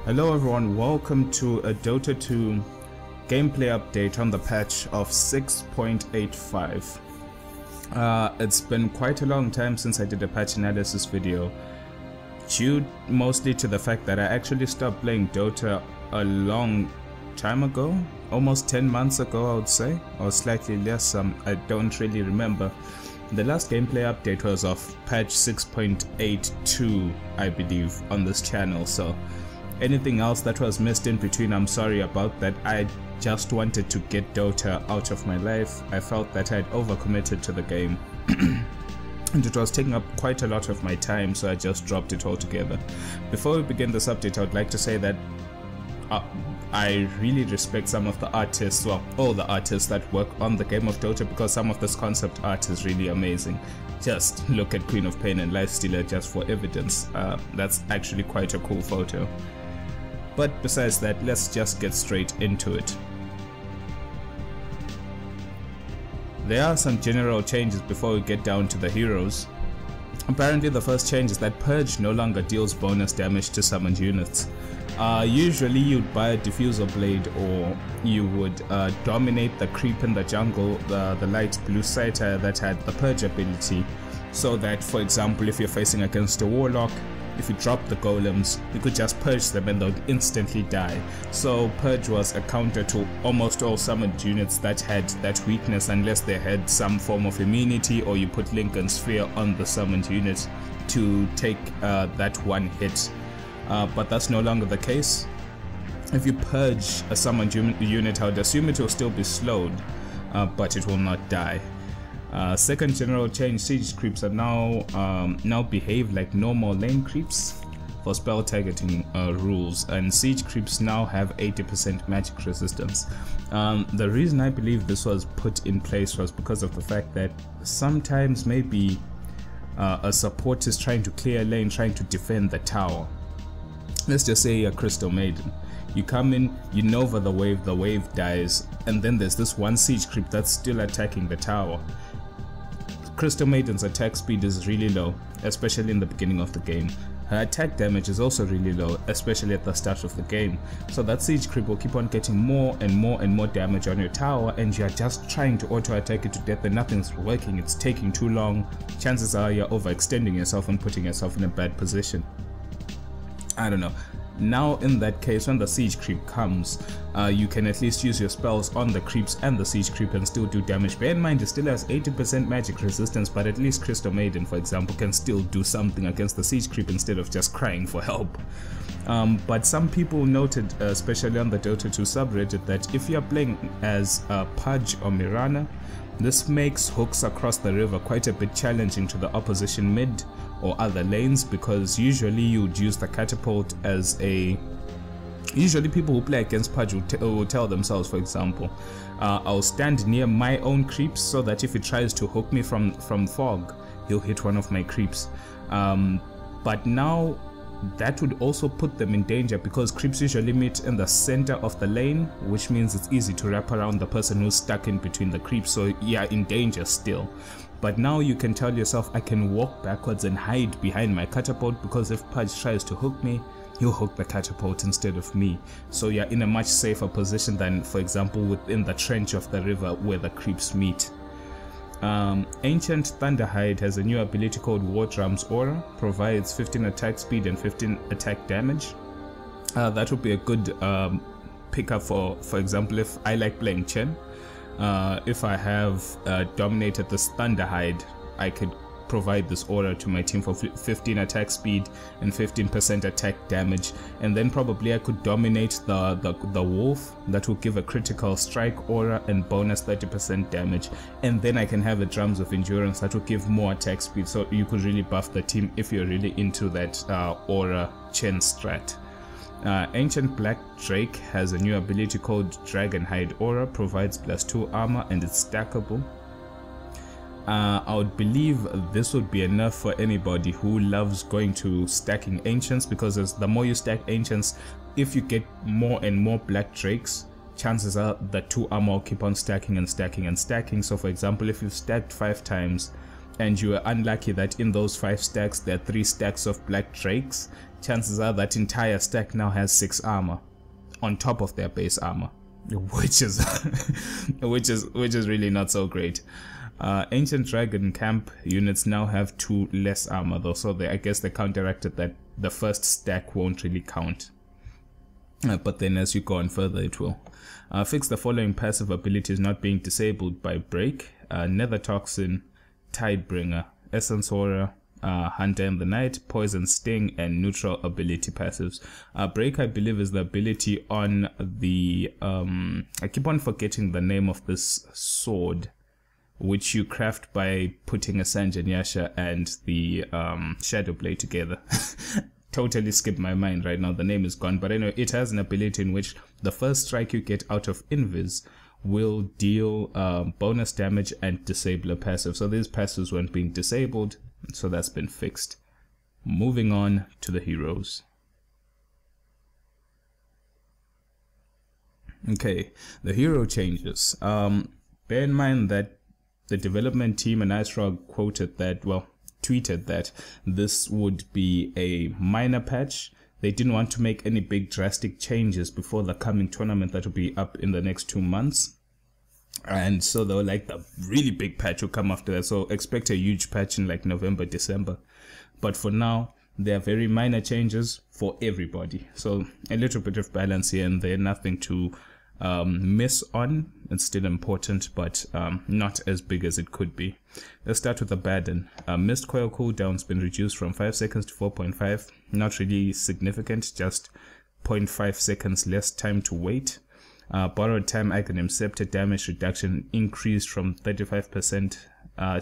Hello everyone, welcome to a Dota 2 gameplay update on the patch of 6.85. It's been quite a long time since I did a patch analysis video, due mostly to the fact that I actually stopped playing Dota a long time ago, almost 10 months ago I would say, or slightly less. I don't really remember. The last gameplay update was of patch 6.82 I believe on this channel, so anything else that was missed in between, I'm sorry about that. I just wanted to get Dota out of my life. I felt that I had overcommitted to the game and it was taking up quite a lot of my time, so I just dropped it altogether. Before we begin this update, I would like to say that I really respect some of the artists, well, all the artists that work on the game of Dota, because some of this concept art is really amazing. Just look at Queen of Pain and Lifestealer just for evidence. That's actually quite a cool photo. But besides that, let's just get straight into it. There are some general changes before we get down to the heroes. Apparently the first change is that Purge no longer deals bonus damage to summoned units. Usually you'd buy a diffuser blade, or you would dominate the creep in the jungle, the light blue Scyther that had the Purge ability, so that, for example, if you're facing against a warlock, if you drop the golems, you could just purge them and they would instantly die. So Purge was a counter to almost all summoned units that had that weakness, unless they had some form of immunity, or you put Lincoln Sphere on the summoned unit to take that one hit. But that's no longer the case. If you purge a summoned unit, I would assume it will still be slowed, but it will not die. Second general change, siege creeps are now behave like normal lane creeps for spell targeting rules, and siege creeps now have 80% magic resistance. The reason I believe this was put in place was because of the fact that sometimes maybe a support is trying to clear a lane, trying to defend the tower. Let's just say a Crystal Maiden. You come in, you nova the wave dies, and then there's this one siege creep that's still attacking the tower. Crystal Maiden's attack speed is really low, especially in the beginning of the game. Her attack damage is also really low, especially at the start of the game. So that siege creep will keep on getting more and more and more damage on your tower, and you're just trying to auto attack it to death and nothing's working, it's taking too long. Chances are you're overextending yourself and putting yourself in a bad position. I don't know. Now in that case, when the siege creep comes, you can at least use your spells on the creeps and the siege creep and still do damage. Bear in mind, it still has 80% magic resistance, but at least Crystal Maiden, for example, can still do something against the siege creep instead of just crying for help. But some people noted, especially on the Dota 2 subreddit, that if you're playing as Pudge or Mirana, this makes hooks across the river quite a bit challenging to the opposition mid or other lanes, because usually you'd use the catapult as a... Usually people who play against Pudge will tell themselves, for example, I'll stand near my own creeps so that if he tries to hook me from fog, he'll hit one of my creeps. But now that would also put them in danger, because creeps usually meet in the center of the lane, which means it's easy to wrap around the person who's stuck in between the creeps, so you're in danger still. But now you can tell yourself, I can walk backwards and hide behind my catapult, because if Pudge tries to hook me, he'll hook the catapult instead of me. So you're in a much safer position than, for example, within the trench of the river where the creeps meet. Ancient Thunderhide has a new ability called War Drum's Aura, provides 15 attack speed and 15 attack damage. That would be a good pickup for example, if I like playing Chen. If I have dominated this Thunderhide, I could provide this aura to my team for 15 attack speed and 15% attack damage, and then probably I could dominate the wolf. That will give a critical strike aura and bonus 30% damage, and then I can have the drums of endurance that will give more attack speed, so you could really buff the team if you're really into that aura Chen strat. Ancient Black Drake has a new ability called Dragonhide Aura, provides +2 armor and it's stackable. I would believe this would be enough for anybody who loves going to stacking ancients, because the more you stack ancients, if you get more and more Black Drakes, chances are the 2 armor will keep on stacking and stacking and stacking. So for example, if you've stacked 5 times and you are unlucky that in those 5 stacks there are 3 stacks of black drakes, chances are that entire stack now has 6 armor on top of their base armor, which is which is really not so great. Ancient Dragon camp units now have 2 less armor though, so I guess they counteracted that. The first stack won't really count, but then as you go on further it will. Fix the following passive abilities not being disabled by break: Nether Toxin, Tidebringer, Essence Aura, Hunter in the Night, Poison Sting, and neutral ability passives. Break, I believe, is the ability on the I keep on forgetting the name of this sword, which you craft by putting a Sanjanyasha and the Shadow Blade together. Totally skipped my mind right now, the name is gone, but anyway, it has an ability in which the first strike you get out of Invis will deal bonus damage and disable a passive. So these passives weren't being disabled, so that's been fixed. Moving on to the heroes. Okay, the hero changes. Bear in mind that the development team and iStrog quoted that, well, tweeted that this would be a minor patch. They didn't want to make any big drastic changes before the coming tournament that will be up in the next 2 months. And so they were like, the really big patch will come after that. So expect a huge patch in like November, December. But for now, there are very minor changes for everybody. So a little bit of balance here and there, nothing to miss on. It's still important, but not as big as it could be. Let's start with the Baden. Mist Coil cooldown's been reduced from 5 seconds to 4.5. Not really significant, just 0.5 seconds less time to wait. Borrowed time Aghanim Scepter damage reduction increased from 35%,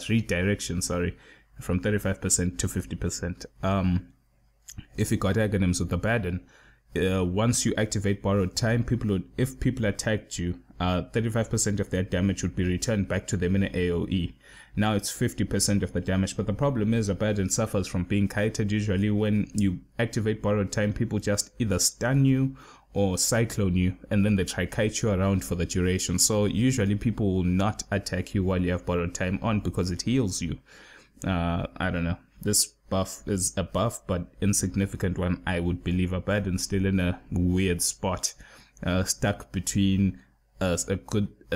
redirection, sorry, from 35% to 50%. If you got Aghanims with the Baden, once you activate borrowed time, if people attacked you, 35% of their damage would be returned back to them in an AoE. Now it's 50% of the damage, but the problem is Abaddon suffers from being kited. Usually when you activate borrowed time, people just either stun you or cyclone you, and then they try kite you around for the duration. So usually people will not attack you while you have borrowed time on because it heals you. I don't know. This buff is a buff, but insignificant one, I would believe. Abaddon still in a weird spot, stuck between a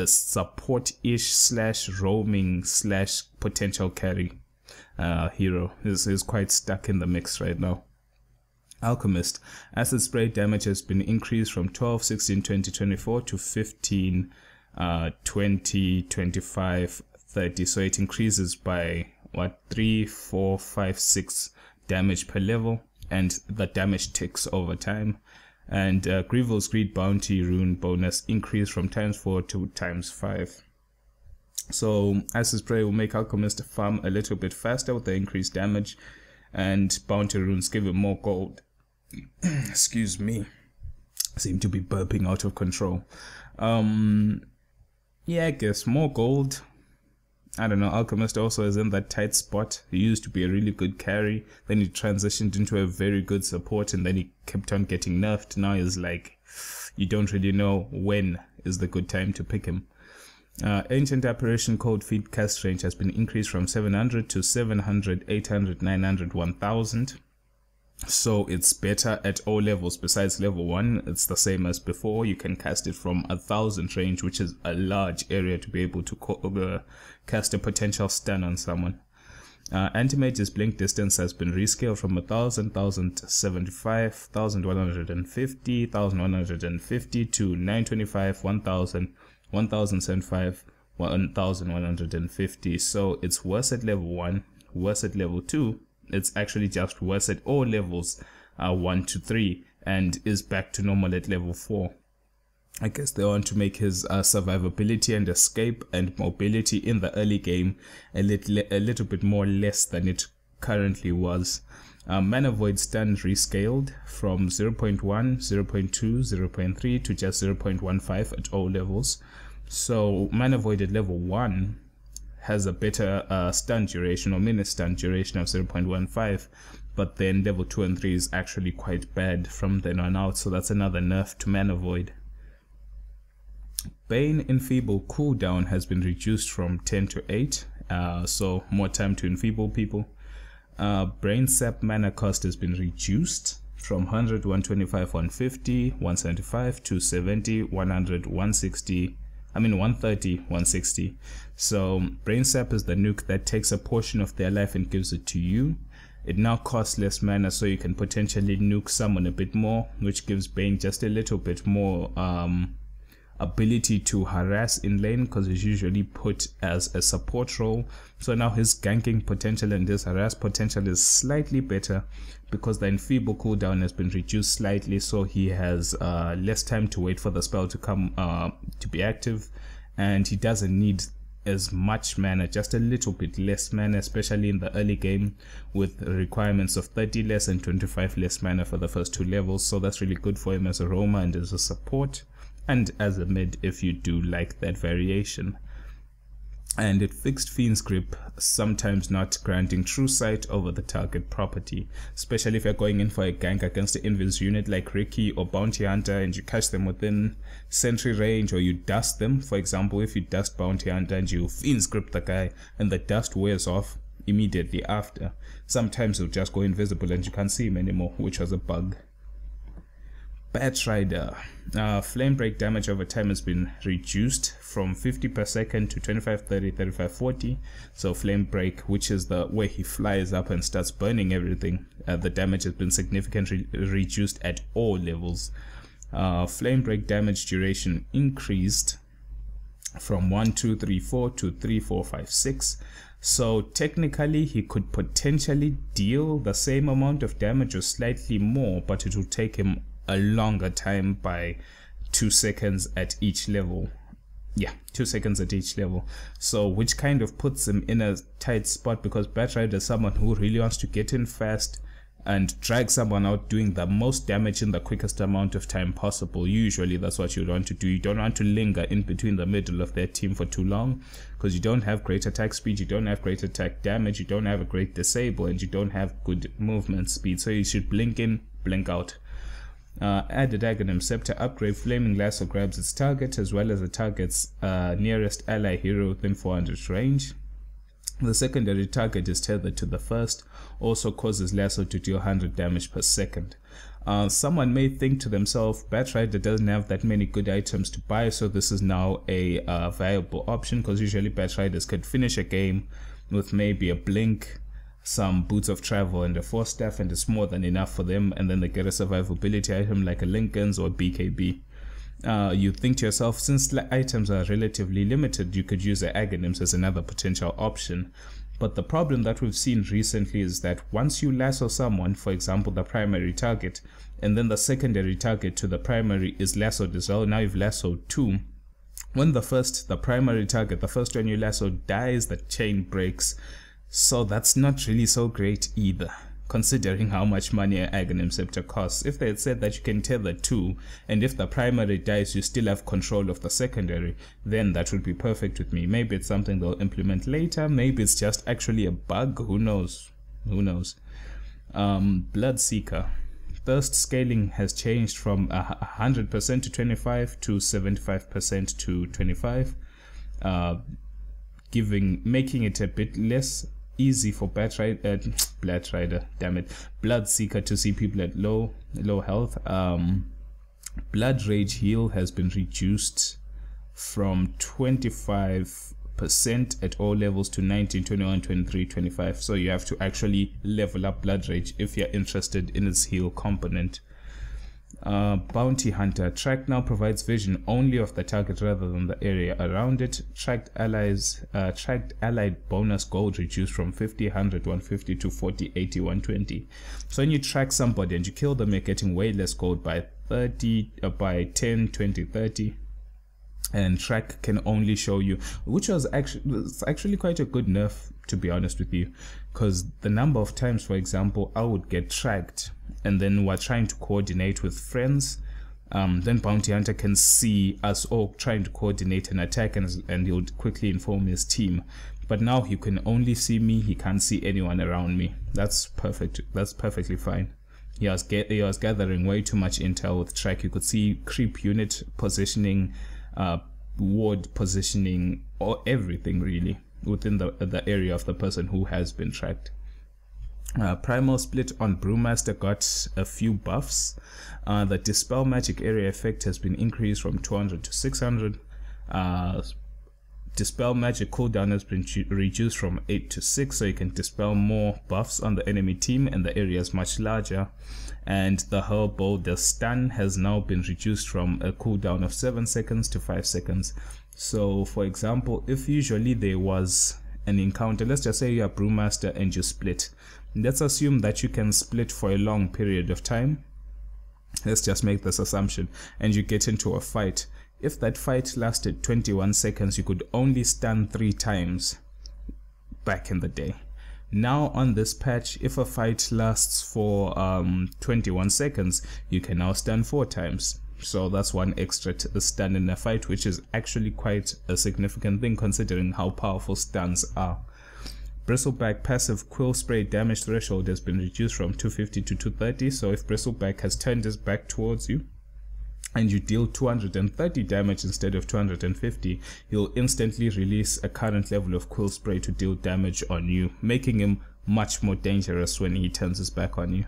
support-ish slash roaming slash potential carry hero. Is quite stuck in the mix right now. Alchemist. Acid spray damage has been increased from 12, 16, 20, 24 to 15, 20, 25, 30. So it increases by what, 3, 4, 5, 6 damage per level, and the damage ticks over time. And Grievel's Greed Bounty rune bonus increased from ×4 to ×5. So Acid Spray will make Alchemist farm a little bit faster with the increased damage, and Bounty runes give him more gold. Excuse me, seem to be burping out of control. Yeah, I guess more gold. I don't know, Alchemist also is in that tight spot. He used to be a really good carry, then he transitioned into a very good support, and then he kept on getting nerfed. Now he's like, you don't really know when is the good time to pick him. Ancient Apparition Code Feed cast range has been increased from 700 to 700, 800, 900, 1000. So it's better at all levels besides level 1. It's the same as before. You can cast it from 1000 range, which is a large area to be able to cast a potential stun on someone. Anti-Mage's blink distance has been rescaled from 1000, 1075, 1150, 1150 to 925, 1000, 1075, 1150. So it's worse at level 1, worse at level 2. It's actually just worse at all levels 1 to 3, and is back to normal at level 4. I guess they want to make his survivability and escape and mobility in the early game a little bit more less than it currently was. Mana Void stun rescaled from 0.1, 0.2, 0.3 to just 0.15 at all levels. So Mana Void at level 1 has a better stun duration or minute stun duration of 0.15, but then level 2 and 3 is actually quite bad from then on out, so that's another nerf to Mana Void. Bane Enfeeble cooldown has been reduced from 10 to 8. so more time to enfeeble people. Brain sap mana cost has been reduced from 100, 125, 150, 175 to 70, 100, 160, 130, 160. So brain sap is the nuke that takes a portion of their life and gives it to you. It now costs less mana, so you can potentially nuke someone a bit more, which gives Bane just a little bit more ability to harass in lane, because he's usually put as a support role. So now his ganking potential and his harass potential is slightly better because the enfeeble cooldown has been reduced slightly, so he has less time to wait for the spell to come to be active, and he doesn't need as much mana, just a little bit less mana, especially in the early game with requirements of 30 less and 25 less mana for the first 2 levels. So that's really good for him as a roamer and as a support, and as a mid if you do like that variation. And it fixed Fiend's Grip, sometimes not granting true sight over the target property, especially if you're going in for a gank against the invis unit like Ricky or Bounty Hunter and you catch them within sentry range, or you dust them. For example, if you dust Bounty Hunter and you Fiend's Grip the guy and the dust wears off immediately after, sometimes he'll just go invisible and you can't see him anymore, which was a bug. Batrider. Flame break damage over time has been reduced from 50 per second to 25, 30, 35, 40. So flame break, which is the way he flies up and starts burning everything, the damage has been significantly reduced at all levels. Flame break damage duration increased from 1, 2, 3, 4 to 3, 4, 5, 6. So technically he could potentially deal the same amount of damage or slightly more, but it will take him a longer time by 2 seconds at each level. Yeah, 2 seconds at each level. So which kind of puts him in a tight spot, because Batrider is someone who really wants to get in fast and drag someone out doing the most damage in the quickest amount of time possible. Usually that's what you want to do. You don't want to linger in between the middle of their team for too long, because you don't have great attack speed, you don't have great attack damage, you don't have a great disable, and you don't have good movement speed. So you should blink in, blink out. Added Aghanim Scepter upgrade. Flaming Lasso grabs its target as well as the target's nearest ally hero within 400 range. The secondary target is tethered to the first, also causes Lasso to deal 100 damage per second. Someone may think to themselves, Batrider doesn't have that many good items to buy, so this is now a viable option, because usually Batriders could finish a game with maybe a blink, some boots of travel and a force staff, and it's more than enough for them, and then they get a survivability item like a Lincoln's or BKB. You think to yourself, since items are relatively limited, you could use the Aghanims as another potential option. But the problem that we've seen recently is that once you lasso someone, for example the primary target, and then the secondary target to the primary is lassoed as well, now you've lassoed 2. When the primary target, the first one you lasso dies, the chain breaks. So that's not really so great either, considering how much money an Aghanim Scepter costs. If they had said that you can tether 2, and if the primary dies you still have control of the secondary, then that would be perfect with me. Maybe it's something they'll implement later, maybe it's just actually a bug, who knows, Bloodseeker. Thirst scaling has changed from 100% to 25 to 75% to 25, making it a bit less easy for Bloodseeker to see people at low health. Blood Rage heal has been reduced from 25% at all levels to 19, 21, 23, 25. So you have to actually level up Blood Rage if you're interested in its heal component. Bounty Hunter. Track now provides vision only of the target rather than the area around it. Tracked allied bonus gold reduced from 50, 100, 150 to 40, 80, 120. So when you track somebody and you kill them, you're getting way less gold by 30, by 10, 20, 30. And track can only show you, which was actually quite a good nerf, to be honest with you, because the number of times, for example, I would get tracked and then we're trying to coordinate with friends, then Bounty Hunter can see us all trying to coordinate an attack, and he'll quickly inform his team. But now he can only see me, he can't see anyone around me. That's perfect, that's perfectly fine. He was gathering way too much intel with track. You could see creep unit positioning, ward positioning, or everything really. within the area of the person who has been tracked. Primal Split on Brewmaster got a few buffs. The Dispel Magic area effect has been increased from 200 to 600. Dispel Magic cooldown has been reduced from 8 to 6, so you can dispel more buffs on the enemy team, and the area is much larger. And the Hurlbow, the stun, has now been reduced from a cooldown of 7 seconds to 5 seconds. So for example, if usually there was an encounter, let's just say you're a Brewmaster and you split. Let's assume that you can split for a long period of time. Let's just make this assumption, and you get into a fight. If that fight lasted 21 seconds, you could only stun 3 times back in the day. Now on this patch, if a fight lasts for 21 seconds, you can now stun 4 times. So that's 1 extra stun in a fight, which is actually quite a significant thing considering how powerful stuns are. Bristleback passive Quill Spray damage threshold has been reduced from 250 to 230, so if Bristleback has turned his back towards you and you deal 230 damage instead of 250, he'll instantly release a current level of Quill Spray to deal damage on you, making him much more dangerous when he turns his back on you.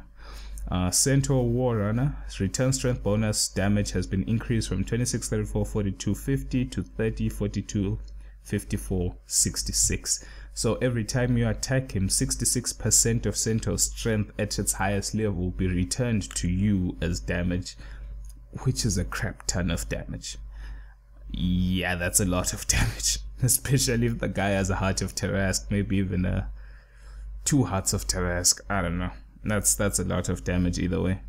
Centaur Warrunner return strength bonus damage has been increased from 26, 34, 42, 50 to 30, 42, 54, 66. So every time you attack him, 66% of Centaur's strength at its highest level will be returned to you as damage, which is a crap ton of damage. Yeah, that's a lot of damage, especially if the guy has a Heart of Tarrasque, maybe even 2 Hearts of Tarrasque. I don't know. That's a lot of damage either way.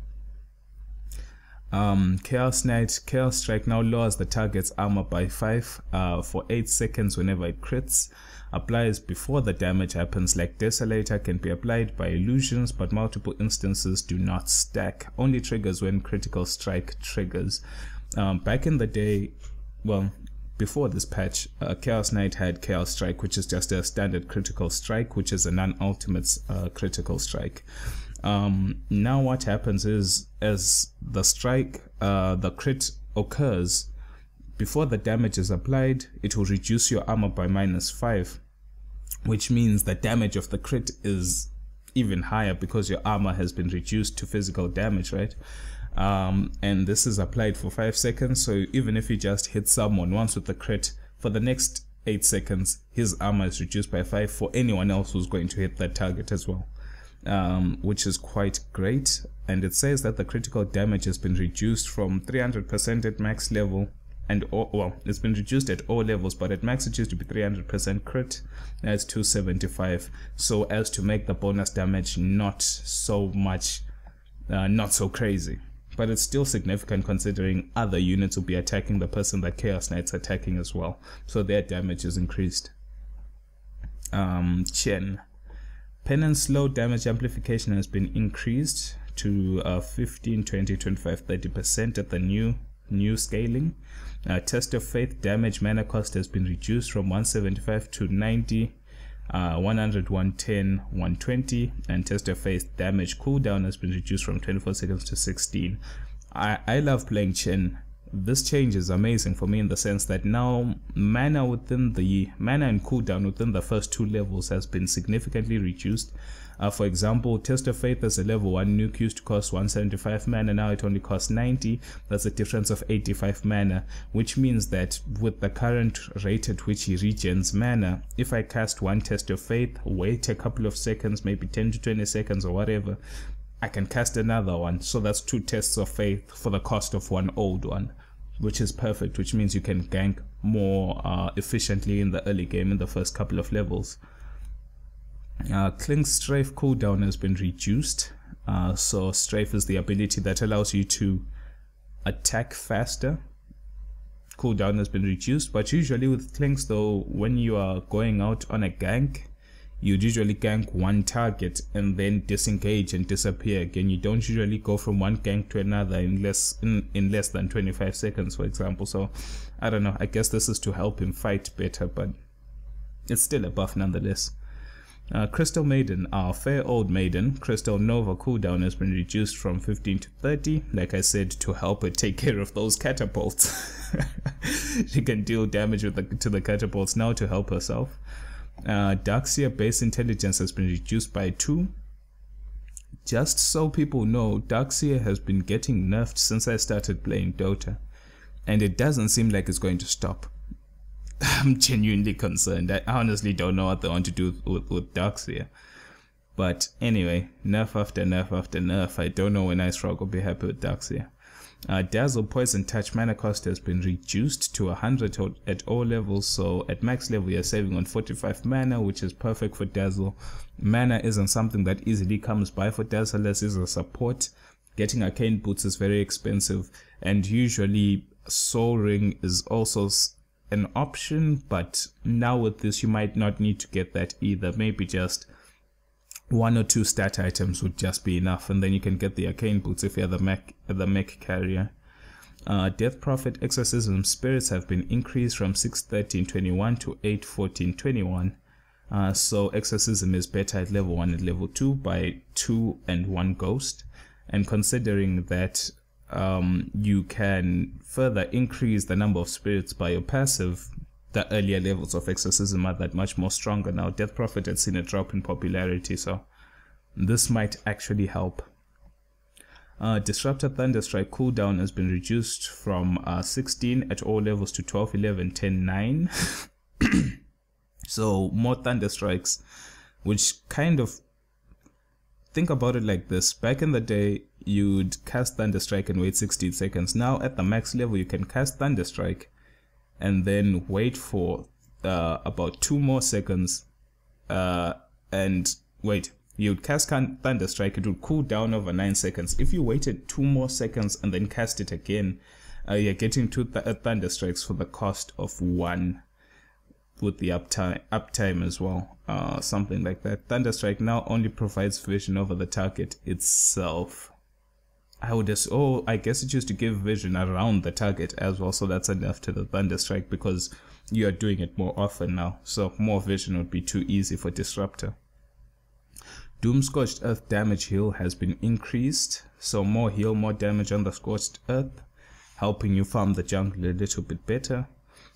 Chaos Knight Chaos Strike now lowers the target's armor by 5 for 8 seconds whenever it crits. Applies before the damage happens. Like Desolator, can be applied by illusions, but multiple instances do not stack. Only triggers when critical strike triggers. Back in the day, well, before this patch, Chaos Knight had Chaos Strike, which is just a standard critical strike, which is a non-ultimate critical strike. Now what happens is, as the strike, the crit occurs, before the damage is applied, it will reduce your armor by -5, which means the damage of the crit is even higher because your armor has been reduced to physical damage, right? And this is applied for 5 seconds, so even if you just hit someone once with the crit, for the next 8 seconds, his armor is reduced by 5 for anyone else who's going to hit that target as well. Which is quite great. And it says that the critical damage has been reduced from 300% at max level, and well, it's been reduced at all levels, but at max it used to be 300% crit. Now it's 275, so as to make the bonus damage not so much, not so crazy, but it's still significant considering other units will be attacking the person that Chaos Knight's attacking as well, so their damage is increased. Chen Penance low damage amplification has been increased to 15, 20, 25, 30% at the new scaling. Test of Faith damage mana cost has been reduced from 175 to 90, 100, 110, 120, and Test of Faith damage cooldown has been reduced from 24 seconds to 16. I love playing Chen. This change is amazing for me in the sense that now mana and cooldown within the first 2 levels has been significantly reduced. For example, Test of Faith as a level 1 nuke used to cost 175 mana, now it only costs 90. That's a difference of 85 mana, which means that with the current rate at which he regens mana, if I cast 1 Test of Faith, wait a couple of seconds, maybe 10 to 20 seconds or whatever, I can cast another one. So that's 2 Tests of Faith for the cost of 1 old one, which is perfect, which means you can gank more efficiently in the early game in the first couple of levels. Cling Strafe cooldown has been reduced. So Strafe is the ability that allows you to attack faster. Cooldown has been reduced, but usually with Clings though, when you are going out on a gank, you'd usually gank 1 target and then disengage and disappear again. You don't usually go from 1 gank to another in less than 25 seconds, for example. So I don't know, I guess this is to help him fight better, but it's still a buff nonetheless. Crystal Maiden, our fair old maiden, Crystal Nova cooldown has been reduced from 15 to 30, like I said, to help her take care of those catapults. She can deal damage to the catapults now to help herself. Darkseer base intelligence has been reduced by 2. Just so people know, Darkseer has been getting nerfed since I started playing Dota, and it doesn't seem like it's going to stop. I'm genuinely concerned. I honestly don't know what they want to do with Darkseer. But anyway, nerf after nerf after nerf. I don't know when Ice Frog will be happy with Darkseer. Dazzle Poison Touch mana cost has been reduced to 100 at all levels, so at max level you're saving on 45 mana, which is perfect for Dazzle. Mana isn't something that easily comes by for Dazzle as is a support. Getting Arcane Boots is very expensive, and usually Soul Ring is also an option, but now with this you might not need to get that either. Maybe just 1 or 2 stat items would just be enough, and then you can get the Arcane Boots if you're the mech carrier. Death Prophet Exorcism Spirits have been increased from 613.21 to 814.21. So Exorcism is better at level 1 and level 2 by 2 and 1 ghost, and considering that you can further increase the number of spirits by your passive, the earlier levels of Exorcism are that much more stronger now. Death Prophet had seen a drop in popularity, so this might actually help. Disruptor Thunderstrike cooldown has been reduced from 16 at all levels to 12, 11, 10, 9. So more Thunderstrikes, which kind of, think about it like this. Back in the day, you'd cast Thunderstrike and wait 16 seconds. Now at the max level, you can cast Thunderstrike and then wait for about 2 more seconds, and wait, you'd cast Thunderstrike, it would cool down over 9 seconds. If you waited 2 more seconds and then cast it again, you're getting 2 Thunderstrikes for the cost of 1, with the uptime as well, something like that. Thunderstrike now only provides vision over the target itself. I guess it used to give vision around the target as well, so that's enough to the Thunderstrike because you are doing it more often now, so more vision would be too easy for Disruptor. Doom Scorched Earth damage heal has been increased, so more heal, more damage on the Scorched Earth, helping you farm the jungle a little bit better.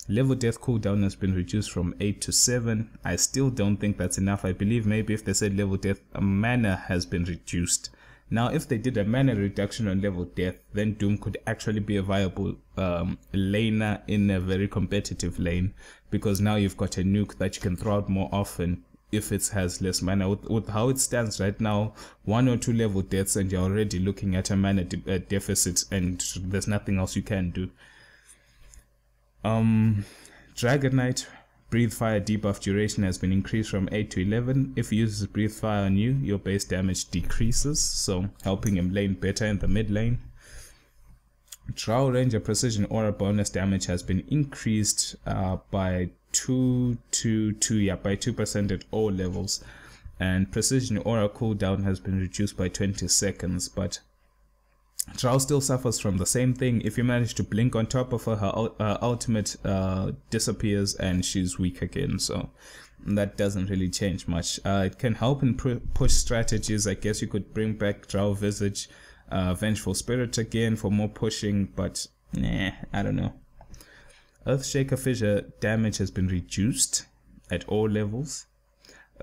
Level Death cooldown has been reduced from 8 to 7. I still don't think that's enough. I believe maybe if they said level death, mana has been reduced. Now if they did a mana reduction on level death, then Doom could actually be a viable laner in a very competitive lane, because now you've got a nuke that you can throw out more often if it has less mana. With how it stands right now, 1 or 2 level deaths and you're already looking at a mana deficit, and there's nothing else you can do. Dragon Knight Breathe Fire debuff duration has been increased from 8 to 11. If he uses Breathe Fire on you, your base damage decreases, so helping him lane better in the mid lane. Drow Ranger Precision Aura bonus damage has been increased by 2% at all levels, and Precision Aura cooldown has been reduced by 20 seconds, but Drow still suffers from the same thing. If you manage to blink on top of her, her ultimate disappears and she's weak again, so that doesn't really change much. It can help in push strategies. I guess you could bring back Drow Visage, Vengeful Spirit again for more pushing, but nah, I don't know. Earthshaker Fissure damage has been reduced at all levels.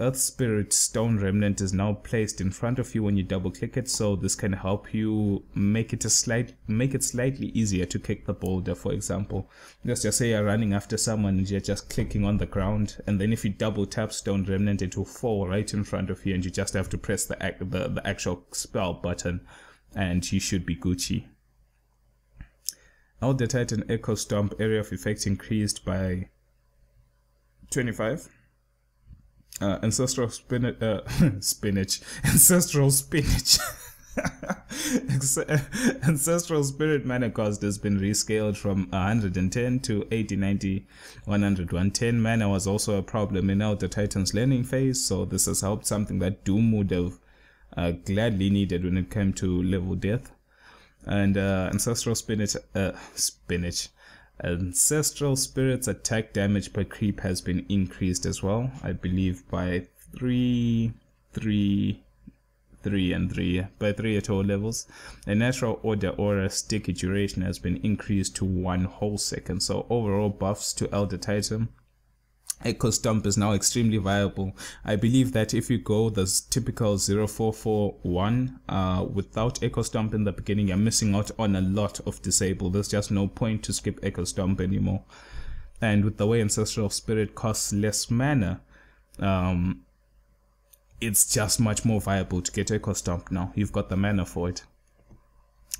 Earth Spirit Stone Remnant is now placed in front of you when you double click it, so this can help you make it slightly easier to kick the boulder. For example, let's just say you're running after someone and you're just clicking on the ground, and then if you double tap Stone Remnant, it will fall right in front of you, and you just have to press the actual spell button, and you should be Gucci. Elder Titan Echo Stomp area of effect increased by 25. Ancestral Spinach, Ancestral Spinach. Ancestral Spirit mana cost has been rescaled from 110 to 80, 90, 100, 110. Mana was also a problem in Elder Titan's learning phase, so this has helped, something that Doom would have gladly needed when it came to level death. And Ancestral Ancestral Spirit's attack damage per creep has been increased as well, I believe by 3 at all levels. A Natural Order Aura sticky duration has been increased to 1 whole second. So overall buffs to Elder Titan. Echo Stomp is now extremely viable. I believe that if you go the typical 0441 without Echo Stomp in the beginning, you're missing out on a lot of disable. There's just no point to skip Echo Stomp anymore. And with the way Ancestral Spirit costs less mana, it's just much more viable to get Echo Stomp now. You've got the mana for it.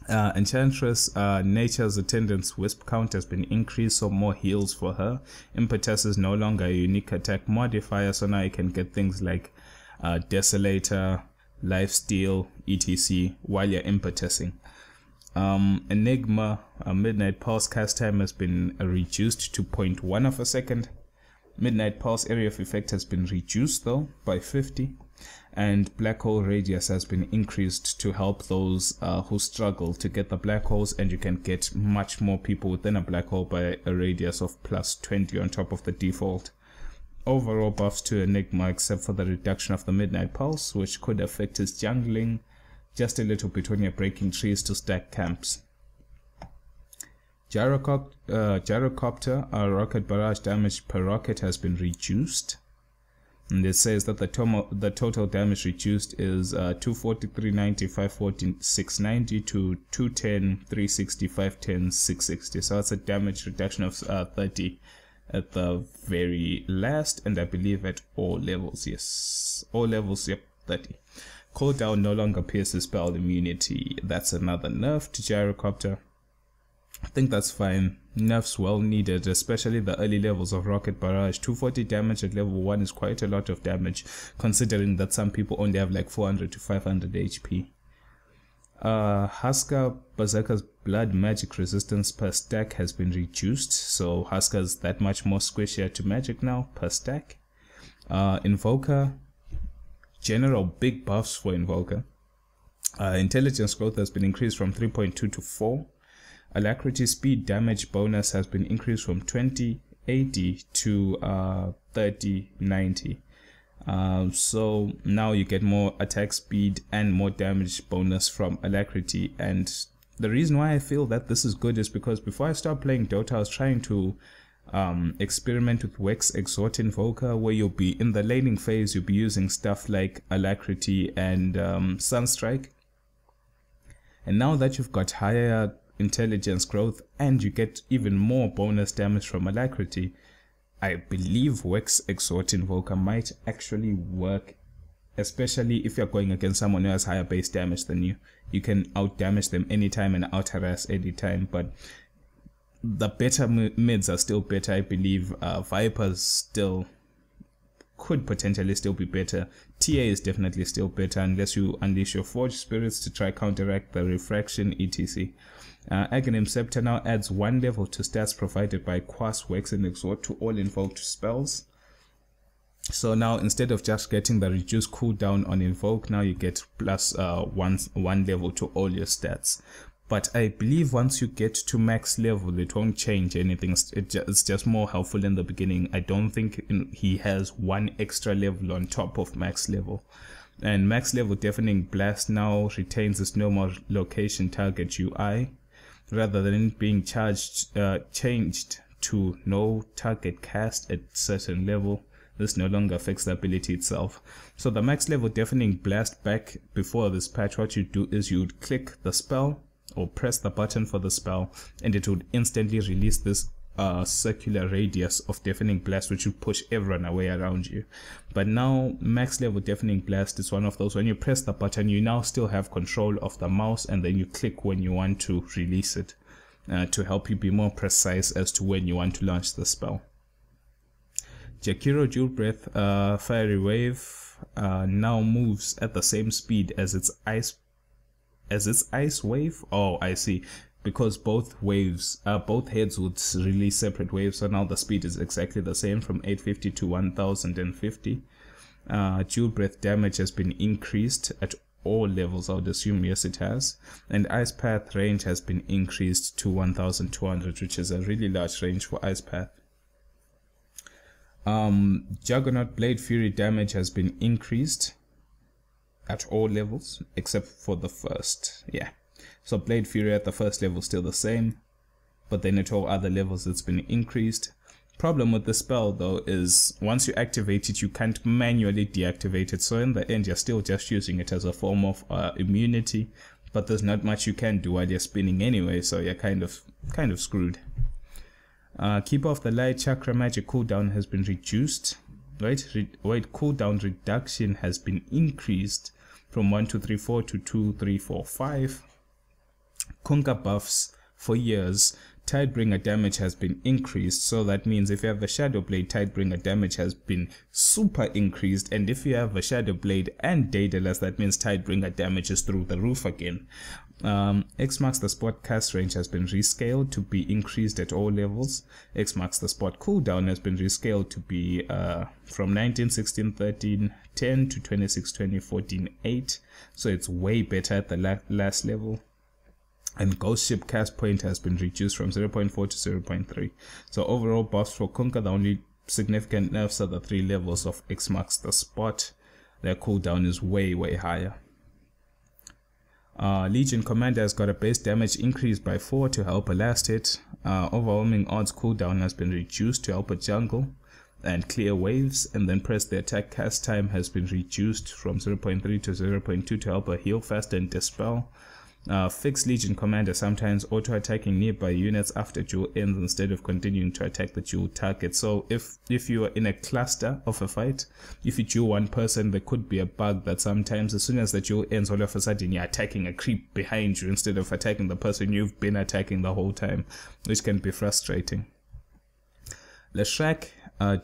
Enchantress, Nature's Attendant's Wisp count has been increased, so more heals for her. Impetus is no longer a unique attack modifier, so now you can get things like Desolator, Lifesteal, etc. while you're impetusing. Enigma, Midnight Pulse cast time has been reduced to 0.1 of a second. Midnight Pulse area of effect has been reduced though by 50. And Black Hole Radius has been increased to help those who struggle to get the black holes, and you can get much more people within a black hole by a radius of plus 20 on top of the default. Overall buffs to Enigma except for the reduction of the Midnight Pulse, which could affect his jungling just a little bit when you're breaking trees to stack camps. Gyrocopter, rocket barrage damage per rocket has been reduced. And it says that the total damage reduced is 243, 90, 514, 690 to 210, 360, 510, 660. So it's a damage reduction of 30 at the very last, and I believe at all levels. Yes, all levels, yep, 30. Cooldown no longer pierces spell immunity. That's another nerf to Gyrocopter. I think that's fine. Nerfs well needed, especially the early levels of Rocket Barrage. 240 damage at level 1 is quite a lot of damage, considering that some people only have like 400 to 500 HP. Husker Berserker's blood magic resistance per stack has been reduced, so Husker's that much more squishier to magic now per stack. Invoker, general big buffs for Invoker. Intelligence growth has been increased from 3.2 to 4. Alacrity speed damage bonus has been increased from 2080 to 3090. So now you get more attack speed and more damage bonus from Alacrity. And the reason why I feel that this is good is because before I started playing Dota, I was trying to experiment with Wex Exhort Invoker, where you'll be in the laning phase, you'll be using stuff like Alacrity and Sunstrike. And now that you've got higher intelligence growth and you get even more bonus damage from Alacrity, I believe Wex Exhort Invoker might actually work, especially if you're going against someone who has higher base damage than you. You can out damage them anytime and out harass anytime, but the better mids are still better. I believe Vipers still could potentially still be better. TA is definitely still better unless you unleash your Forge Spirits to try counteract the refraction, etc. Aghanim Scepter now adds 1 level to stats provided by Quas, Wex, and Exhort to all invoked spells. So now instead of just getting the reduced cooldown on invoke, now you get plus 1 level to all your stats. But I believe once you get to max level, it won't change anything. It's just more helpful in the beginning. I don't think he has 1 extra level on top of max level. And max level Deafening Blast now retains its normal location target UI, rather than it being changed to no target cast at certain level. This no longer affects the ability itself. So the max level Deafening Blast back before this patch, what you do is you would click the spell or press the button for the spell, and it would instantly release this circular radius of Deafening Blast, which would push everyone away around you. But now max level Deafening Blast is one of those, when you press the button, you now still have control of the mouse, and then you click when you want to release it, to help you be more precise as to when you want to launch the spell. Jakiro Jewel Breath Fiery Wave now moves at the same speed as its ice wave. Oh, I see. Because both waves, both heads would release separate waves, so now the speed is exactly the same from 850 to 1050. Jewel Breath damage has been increased at all levels, I would assume. Yes, it has. And Ice Path range has been increased to 1200, which is a really large range for Ice Path. Juggernaut Blade Fury damage has been increased at all levels except for the first. Yeah, so Blade Fury at the first level still the same, but then at all other levels it's been increased. Problem with the spell though is once you activate it, you can't manually deactivate it. So in the end, you're still just using it as a form of immunity, but there's not much you can do while you're spinning anyway. So you're kind of screwed. Keeper of the Light Chakra magic cooldown has been reduced. Right, cooldown reduction has been increased from 1, 2, 3, 4 to 2, 3, 4, 5. Kunkka buffs for years. Tidebringer damage has been increased, so that means if you have a Shadow Blade, Tidebringer damage has been super increased, and if you have a Shadow Blade and Daedalus, that means Tidebringer damage is through the roof again. X marks the spot cast range has been rescaled to be increased at all levels. X marks the spot cooldown has been rescaled to be from 19, 16, 13, 10 to 26, 20, 14, 8, so it's way better at the last level. And Ghost Ship cast point has been reduced from 0.4 to 0.3. So overall buffs for Kunkka, the only significant nerfs are the 3 levels of X marks the spot. Their cooldown is way higher. Legion Commander has got a base damage increase by 4 to help a last hit. Overwhelming odds cooldown has been reduced to help a jungle and clear waves, and then press the attack cast time has been reduced from 0.3 to 0.2 to help a heal fast and dispel. Fixed Legion Commander sometimes auto-attacking nearby units after duel ends instead of continuing to attack the duel target. So if you are in a cluster of a fight, if you duel one person, there could be a bug that sometimes as soon as the duel ends, all of a sudden you're attacking a creep behind you instead of attacking the person you've been attacking the whole time, which can be frustrating. Leshrac,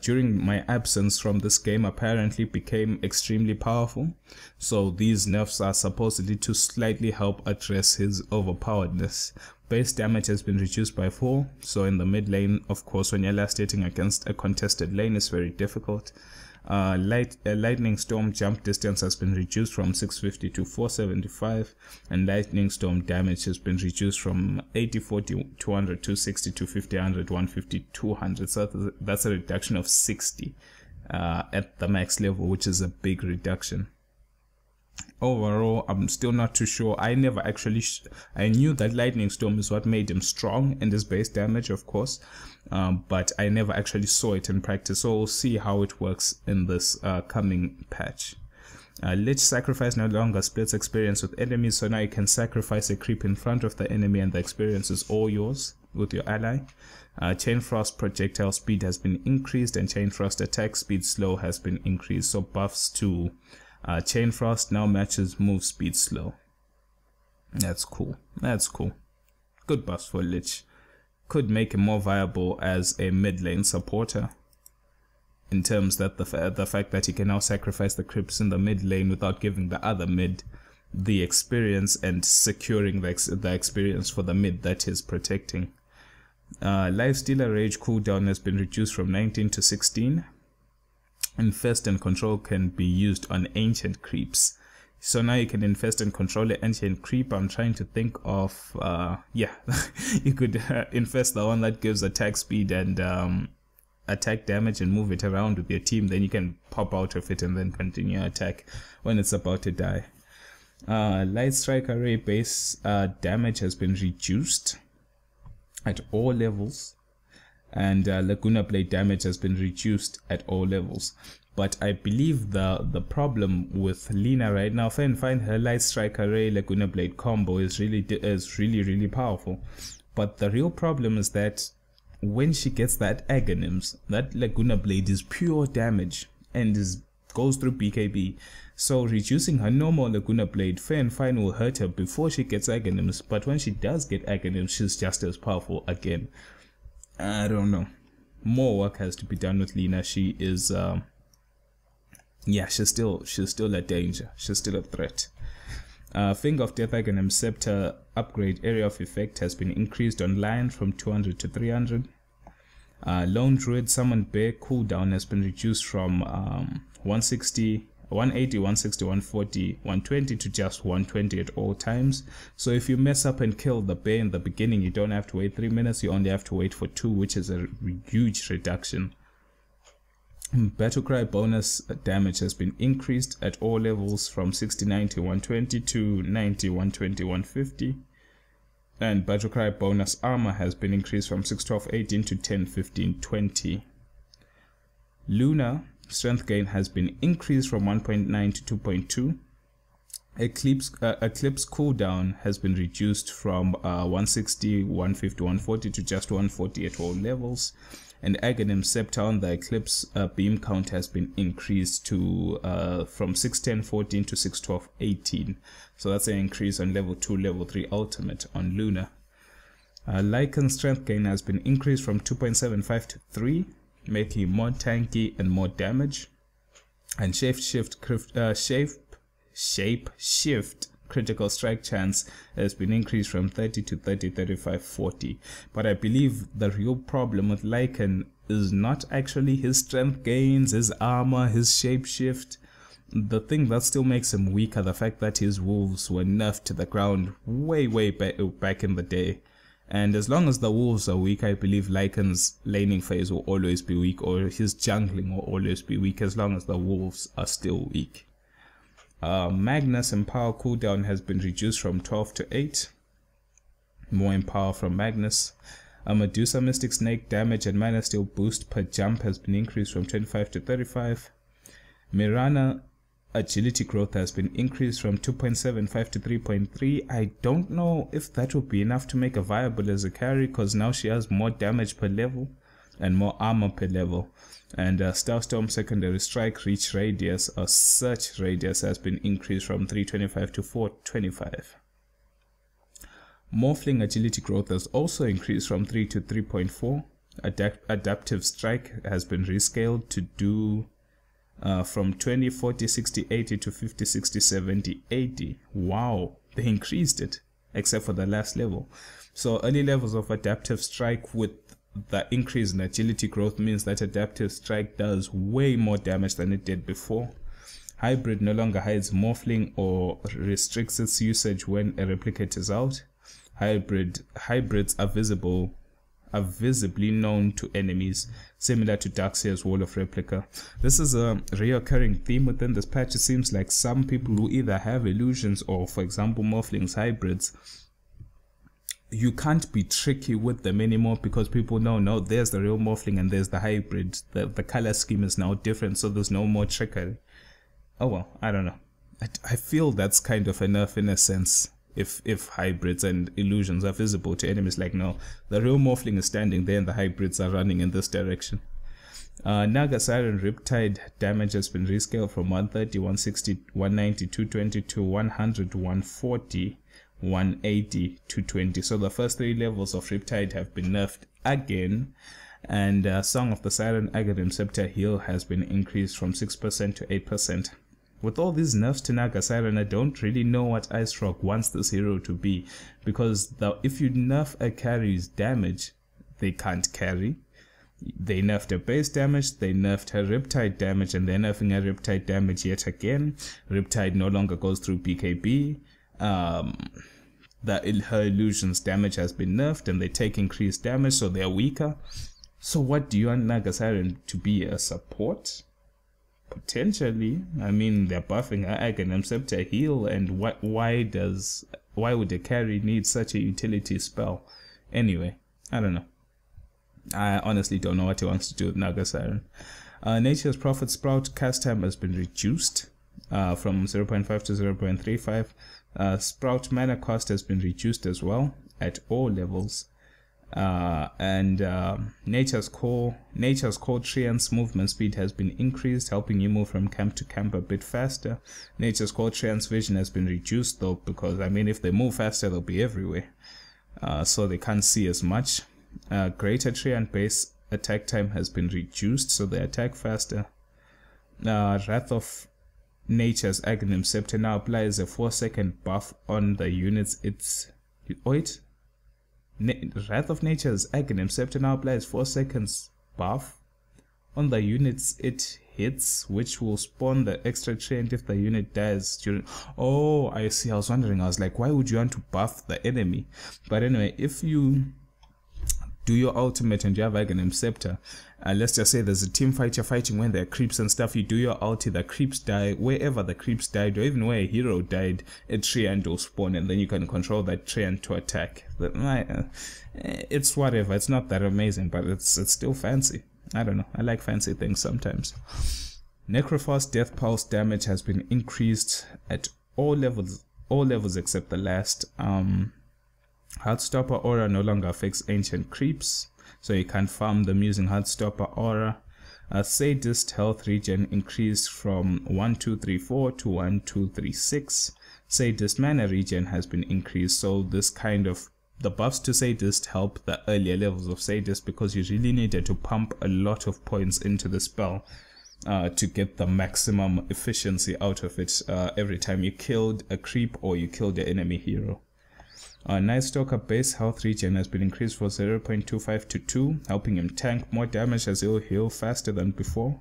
during my absence from this game, apparently became extremely powerful, so these nerfs are supposedly to slightly help address his overpoweredness. Base damage has been reduced by 4, so in the mid lane, of course, when you're last hitting against a contested lane, it's very difficult. Lightning Storm jump distance has been reduced from 650 to 475, and Lightning Storm damage has been reduced from 80, 40, 200, 260 to 50, 100, 150, 200. So that's a reduction of 60 at the max level, which is a big reduction. Overall, I'm still not too sure. I never actually I knew that Lightning Storm is what made him strong, and his base damage, of course, but I never actually saw it in practice, so we'll see how it works in this coming patch. Lich Sacrifice no longer splits experience with enemies, so now you can sacrifice a creep in front of the enemy and the experience is all yours with your ally. Chain Frost projectile speed has been increased, and Chain Frost attack speed slow has been increased, so buffs to Chain Frost now matches move speed slow. That's cool. That's cool. Good buffs for Lich. Could make him more viable as a mid lane supporter, in terms that the fact that he can now sacrifice the creeps in the mid lane without giving the other mid the experience and securing the experience for the mid that he's protecting. Lifestealer Rage cooldown has been reduced from 19 to 16. Infest and Control can be used on ancient creeps. So now you can infest and control an ancient creep. I'm trying to think of, yeah, you could infest the one that gives attack speed and attack damage and move it around with your team. Then you can pop out of it and then continue attack when it's about to die. Light Strike Array base damage has been reduced at all levels. And Laguna Blade damage has been reduced at all levels. But I believe the problem with Lina right now, find her Light Strike Array Laguna Blade combo is really powerful. But the real problem is that when she gets that Aghanims, that Laguna Blade is pure damage and goes through BKB. So reducing her normal Laguna Blade fair and fine will hurt her before she gets Aghanims. But when she does get Aghanims, she's just as powerful again. I don't know. More work has to be done with Lina. She is, yeah, she's still a danger. She's still a threat. Finger of Death Aghanim Scepter upgrade area of effect has been increased on Lion from 200 to 300. Lone Druid Summon Bear cooldown has been reduced from 180, 160, 140, 120 to just 120 at all times. So if you mess up and kill the bear in the beginning, you don't have to wait 3 minutes, you only have to wait for 2, which is a huge reduction. Battlecry bonus damage has been increased at all levels from 60, 90, 120 to 90, 120, 150. And Battle Cry bonus armor has been increased from 6, 12, 18 to 10, 15, 20. Luna strength gain has been increased from 1.9 to 2.2. Eclipse cooldown has been reduced from 160, 150, 140 to just 140 at all levels. And Aghanim Scepter on the Eclipse beam count has been increased to from 610 14 to 612 18. So that's an increase on level 2, level 3 ultimate on Luna. Lycan strength gain has been increased from 2.75 to 3, making it more tanky and more damage. And shape shift critical strike chance has been increased from 30 to 30, 35, 40. But I believe the real problem with Lycan is not actually his strength gains, his armor, his shapeshift. The thing that still makes him weaker, the fact that his wolves were nerfed to the ground way back in the day. And as long as the wolves are weak, I believe Lycan's laning phase will always be weak, or his jungling will always be weak as long as the wolves are still weak. Magnus Empower cooldown has been reduced from 12 to 8. More Empower from Magnus. Medusa Mystic Snake damage and Mana Steel boost per jump has been increased from 25 to 35. Mirana Agility growth has been increased from 2.75 to 3.3. I don't know if that will be enough to make her viable as a carry, because now she has more damage per level and more armor per level. And Starstorm secondary strike reach radius or search radius has been increased from 325 to 425. Morphling agility growth has also increased from 3 to 3.4. Adaptive strike has been rescaled to do from 20, 40, 60, 80 to 50, 60, 70, 80. Wow, they increased it, except for the last level. So early levels of adaptive strike with the increase in agility growth means that adaptive strike does way more damage than it did before. Hybrid no longer hides morphling or restricts its usage when a replicate is out. Hybrids are visibly known to enemies, similar to Darkseer's Wall of Replica. This is a reoccurring theme within this patch. It seems like some people who either have illusions or, for example, morphlings hybrids, you can't be tricky with them anymore because people know, no, there's the real morphling and there's the hybrid. The color scheme is now different, so there's no more trickery. Oh well, I don't know. I feel that's kind of a nerf in a sense. If hybrids and illusions are visible to enemies, like, no, the real morphling is standing there and the hybrids are running in this direction. Naga Siren Riptide damage has been rescaled from 130, 160, 190, 220 to 100, 140, 180, 220. So the first 3 levels of Riptide have been nerfed again. And Song of the Siren Aghanim Scepter heal has been increased from 6% to 8%. With all these nerfs to Naga Siren, I don't really know what Ice Rock wants this hero to be, because if you nerf a carry's damage, they can't carry. They nerfed her base damage, they nerfed her Riptide damage, and they're nerfing her Riptide damage yet again. Riptide no longer goes through BKB. Her illusions damage has been nerfed and they take increased damage, so they're weaker. So what do you want Naga Siren to be? A support? Potentially. I mean, they're buffing her Aghanim Scepter heal, and why would a carry need such a utility spell? Anyway, I don't know. I honestly don't know what he wants to do with Naga Siren. Nature's Prophet Sprout cast time has been reduced from 0.5 to 0.35. Sprout mana cost has been reduced as well at all levels. Nature's Core Treant's movement speed has been increased, helping you move from camp to camp a bit faster. Nature's Core Treant's vision has been reduced though, because I mean, if they move faster they'll be everywhere, so they can't see as much. Greater Treant base attack time has been reduced, so they attack faster. Wrath of Nature's Aghanim Scepter now applies a 4-second buff on the units Wrath of Nature's Aghanim Scepter now applies 4 seconds buff on the units it hits, which will spawn the extra treant if the unit dies during... Oh, I see. I was wondering, I was like, why would you want to buff the enemy? But anyway, if you do your ultimate and you have Aghanim Scepter, let's just say there's a team fight you're fighting when there are creeps and stuff, you do your ulti, the creeps die, wherever the creeps died, or even where a hero died, a treant will spawn, and then you can control that treant to attack. It's whatever, it's not that amazing, but it's still fancy. I don't know, I like fancy things sometimes. Necrophos Death Pulse damage has been increased at all levels except the last. Heartstopper Aura no longer affects ancient creeps, so you can farm them using Heartstopper Aura. Sadist health regen increased from 1234 to 1236. Sadist mana regen has been increased, so this kind of, the buffs to Sadist help the earlier levels of Sadist because you really needed to pump a lot of points into the spell to get the maximum efficiency out of it every time you killed a creep or you killed the enemy hero. Night Stalker base health regen has been increased from 0.25 to 2, helping him tank more damage as he'll heal faster than before.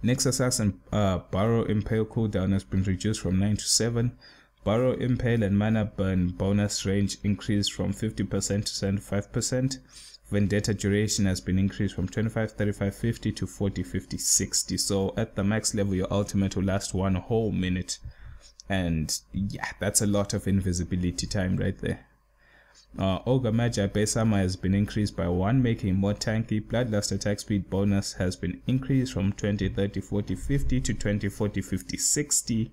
Next Assassin Burrow Impale cooldown has been reduced from 9 to 7. Burrow Impale and Mana Burn bonus range increased from 50% to 75%. Vendetta duration has been increased from 25, 35, 50 to 40, 50, 60. So at the max level your ultimate will last 1 whole minute. And yeah, that's a lot of invisibility time right there. Ogre Magi base armor has been increased by 1, making him more tanky. Bloodlust attack speed bonus has been increased from 20, 30, 40, 50 to 20, 40, 50, 60.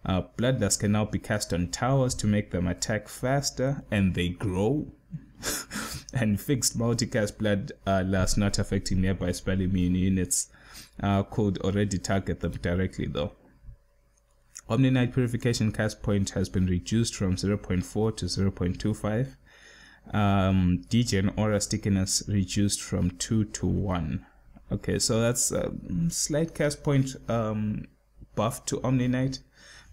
Bloodlust can now be cast on towers to make them attack faster, and they grow. And fixed multicast Bloodlust not affecting nearby spell immune units could already target them directly though. Omni-Knight Purification cast point has been reduced from 0.4 to 0.25. Degen Aura Stickiness reduced from 2 to 1. Okay, so that's a slight cast point buff to Omni-Knight,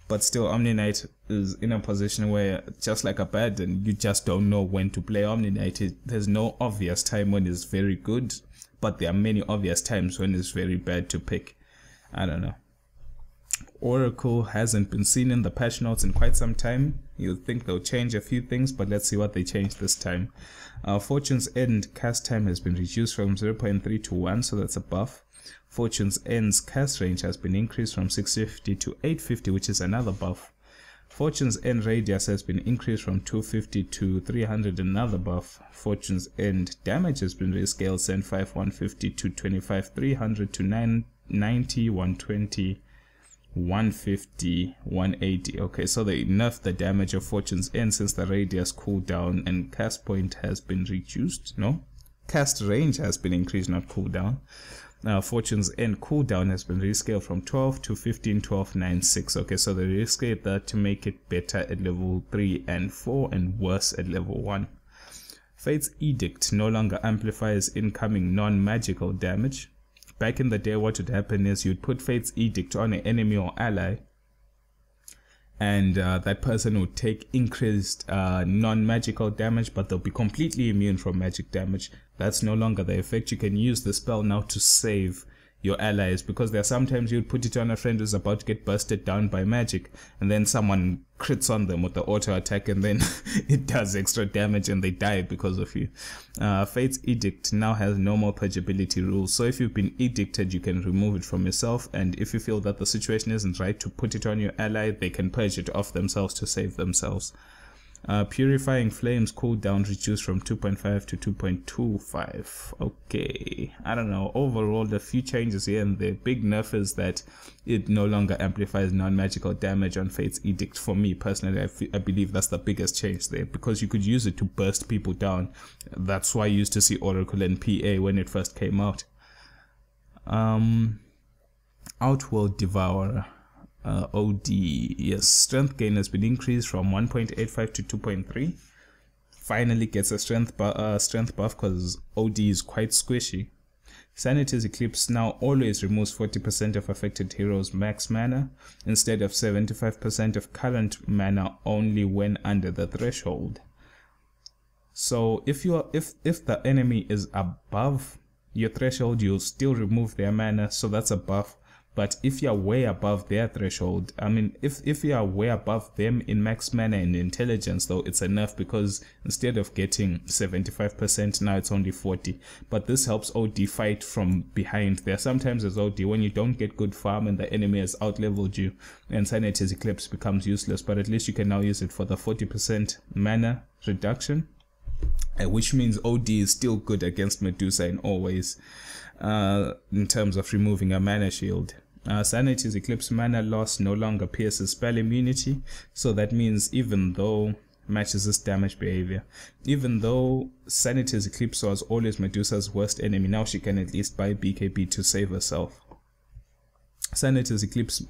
but still Omni-Knight is in a position where, just like a Baden, you just don't know when to play Omni-Knight. There's no obvious time when it's very good, but there are many obvious times when it's very bad to pick. I don't know. Oracle hasn't been seen in the patch notes in quite some time. You'd think they'll change a few things, but let's see what they change this time. Fortune's End cast time has been reduced from 0.3 to 1, so that's a buff. Fortune's End's cast range has been increased from 650 to 850, which is another buff. Fortune's End radius has been increased from 250 to 300, another buff. Fortune's End damage has been rescaled 75 150 to 25 300 to 990 120 150 180. Okay, so they nerfed the damage of Fortune's End since the radius cooldown and cast point has been reduced. No, cast range has been increased, not cooldown. Fortune's End cooldown has been rescaled from 12 to 15 12 9 6. Okay, so they rescaled that to make it better at level 3 and 4 and worse at level 1. Fate's Edict no longer amplifies incoming non-magical damage. Back in the day, what would happen is you'd put Fate's Edict on an enemy or ally, and that person would take increased non-magical damage, but they'll be completely immune from magic damage. That's no longer the effect. You can use the spell now to save your allies, because there are sometimes you'd put it on a friend who's about to get bursted down by magic, and then someone crits on them with the auto attack, and then it does extra damage and they die because of you. Fate's Edict now has no more purgeability rules, so if you've been edicted you can remove it from yourself, and if you feel that the situation isn't right to put it on your ally, they can purge it off themselves to save themselves. Purifying Flames cooldown reduced from 2.5 to 2.25. Okay, I don't know, overall the few changes here, and the big nerf is that it no longer amplifies non-magical damage on Fate's Edict. For me personally, I believe that's the biggest change there, because you could use it to burst people down. That's why I used to see Oracle and PA when it first came out. Outworld Devourer. OD, yes, strength gain has been increased from 1.85 to 2.3. Finally gets a strength buff because OD is quite squishy. Sanity's Eclipse now always removes 40% of affected heroes' max mana instead of 75% of current mana only when under the threshold. So if the enemy is above your threshold, you'll still remove their mana, so that's a buff. But if you're way above their threshold, I mean, if you are way above them in max mana and intelligence, though, it's enough, because instead of getting 75%, now it's only 40. But this helps OD fight from behind. There are sometimes as OD when you don't get good farm and the enemy has out-leveled you, and Sanity's Eclipse becomes useless, but at least you can now use it for the 40% mana reduction, which means OD is still good against Medusa in all ways, in terms of removing a mana shield. Sanity's Eclipse mana loss no longer pierces spell immunity, so that means even though matches this damage behavior, even though Sanity's Eclipse was always Medusa's worst enemy, now she can at least buy BKB to save herself. Sanity's Eclipse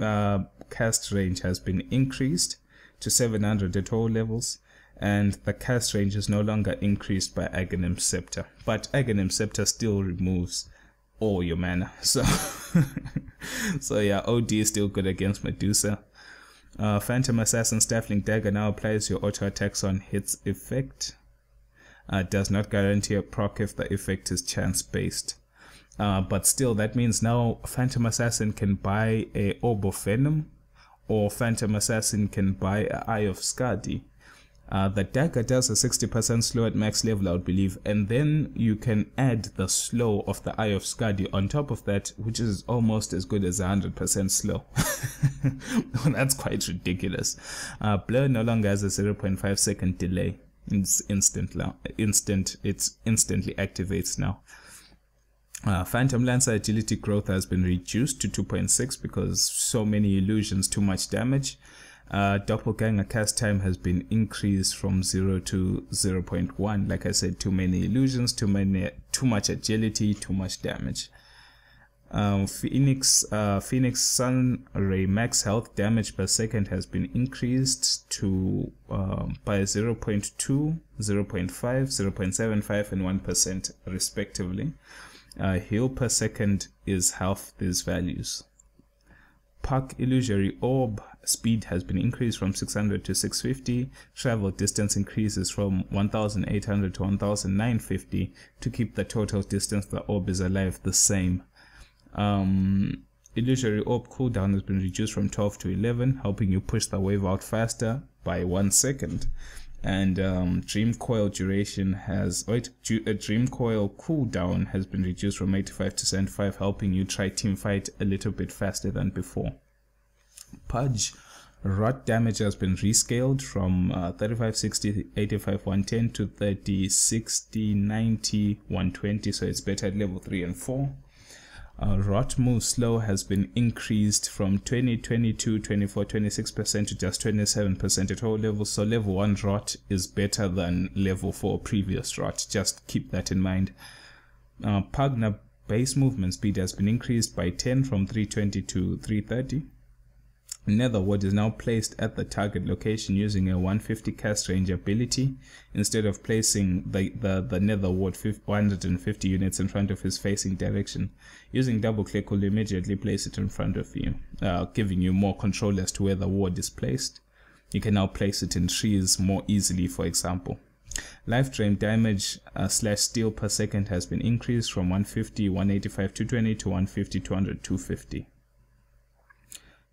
cast range has been increased to 700 at all levels, and the cast range is no longer increased by Aghanim Scepter, but Aghanim Scepter still removes all your mana, so so yeah, OD is still good against Medusa. Phantom Assassin Stifling Dagger now applies your auto attacks on hits effect. Does not guarantee a proc if the effect is chance based, but still that means now Phantom Assassin can buy a Orb of Venom, or Phantom Assassin can buy a Eye of Skadi. The dagger does a 60% slow at max level, I would believe, and then you can add the slow of the Eye of Skadi on top of that, which is almost as good as 100% slow. That's quite ridiculous. Blur no longer has a 0.5 second delay. It's instantly activates now. Phantom Lancer agility growth has been reduced to 2.6 because so many illusions, too much damage. Doppelganger cast time has been increased from 0 to 0.1. Like I said, too many illusions, too much agility, too much damage. Phoenix Sun Ray max health damage per second has been increased to by 0.2, 0.5, 0.75 and 1% respectively. Heal per second is half these values. Puck Illusory Orb speed has been increased from 600 to 650. Travel distance increases from 1800 to 1950 to keep the total distance the orb is alive the same. Illusory Orb cooldown has been reduced from 12 to 11, helping you push the wave out faster by 1 second. And Dream Coil duration has Dream Coil cooldown has been reduced from 85 to 75, helping you try team fight a little bit faster than before. Pudge rot damage has been rescaled from 35, 60, 85, 110 to 30, 60, 90, 120, so it's better at level 3 and 4. Rot move slow has been increased from 20, 22, 24, 26% to just 27% at all levels. So level 1 rot is better than level 4 previous rot. Just keep that in mind. Pugna base movement speed has been increased by 10 from 320 to 330. Netherward is now placed at the target location using a 150 cast range ability. Instead of placing the Netherward 150 units in front of his facing direction, using double click will immediately place it in front of you, giving you more control as to where the ward is placed. You can now place it in trees more easily, for example. Life drain damage / steal per second has been increased from 150, 185, 220 to 150, 200, 250.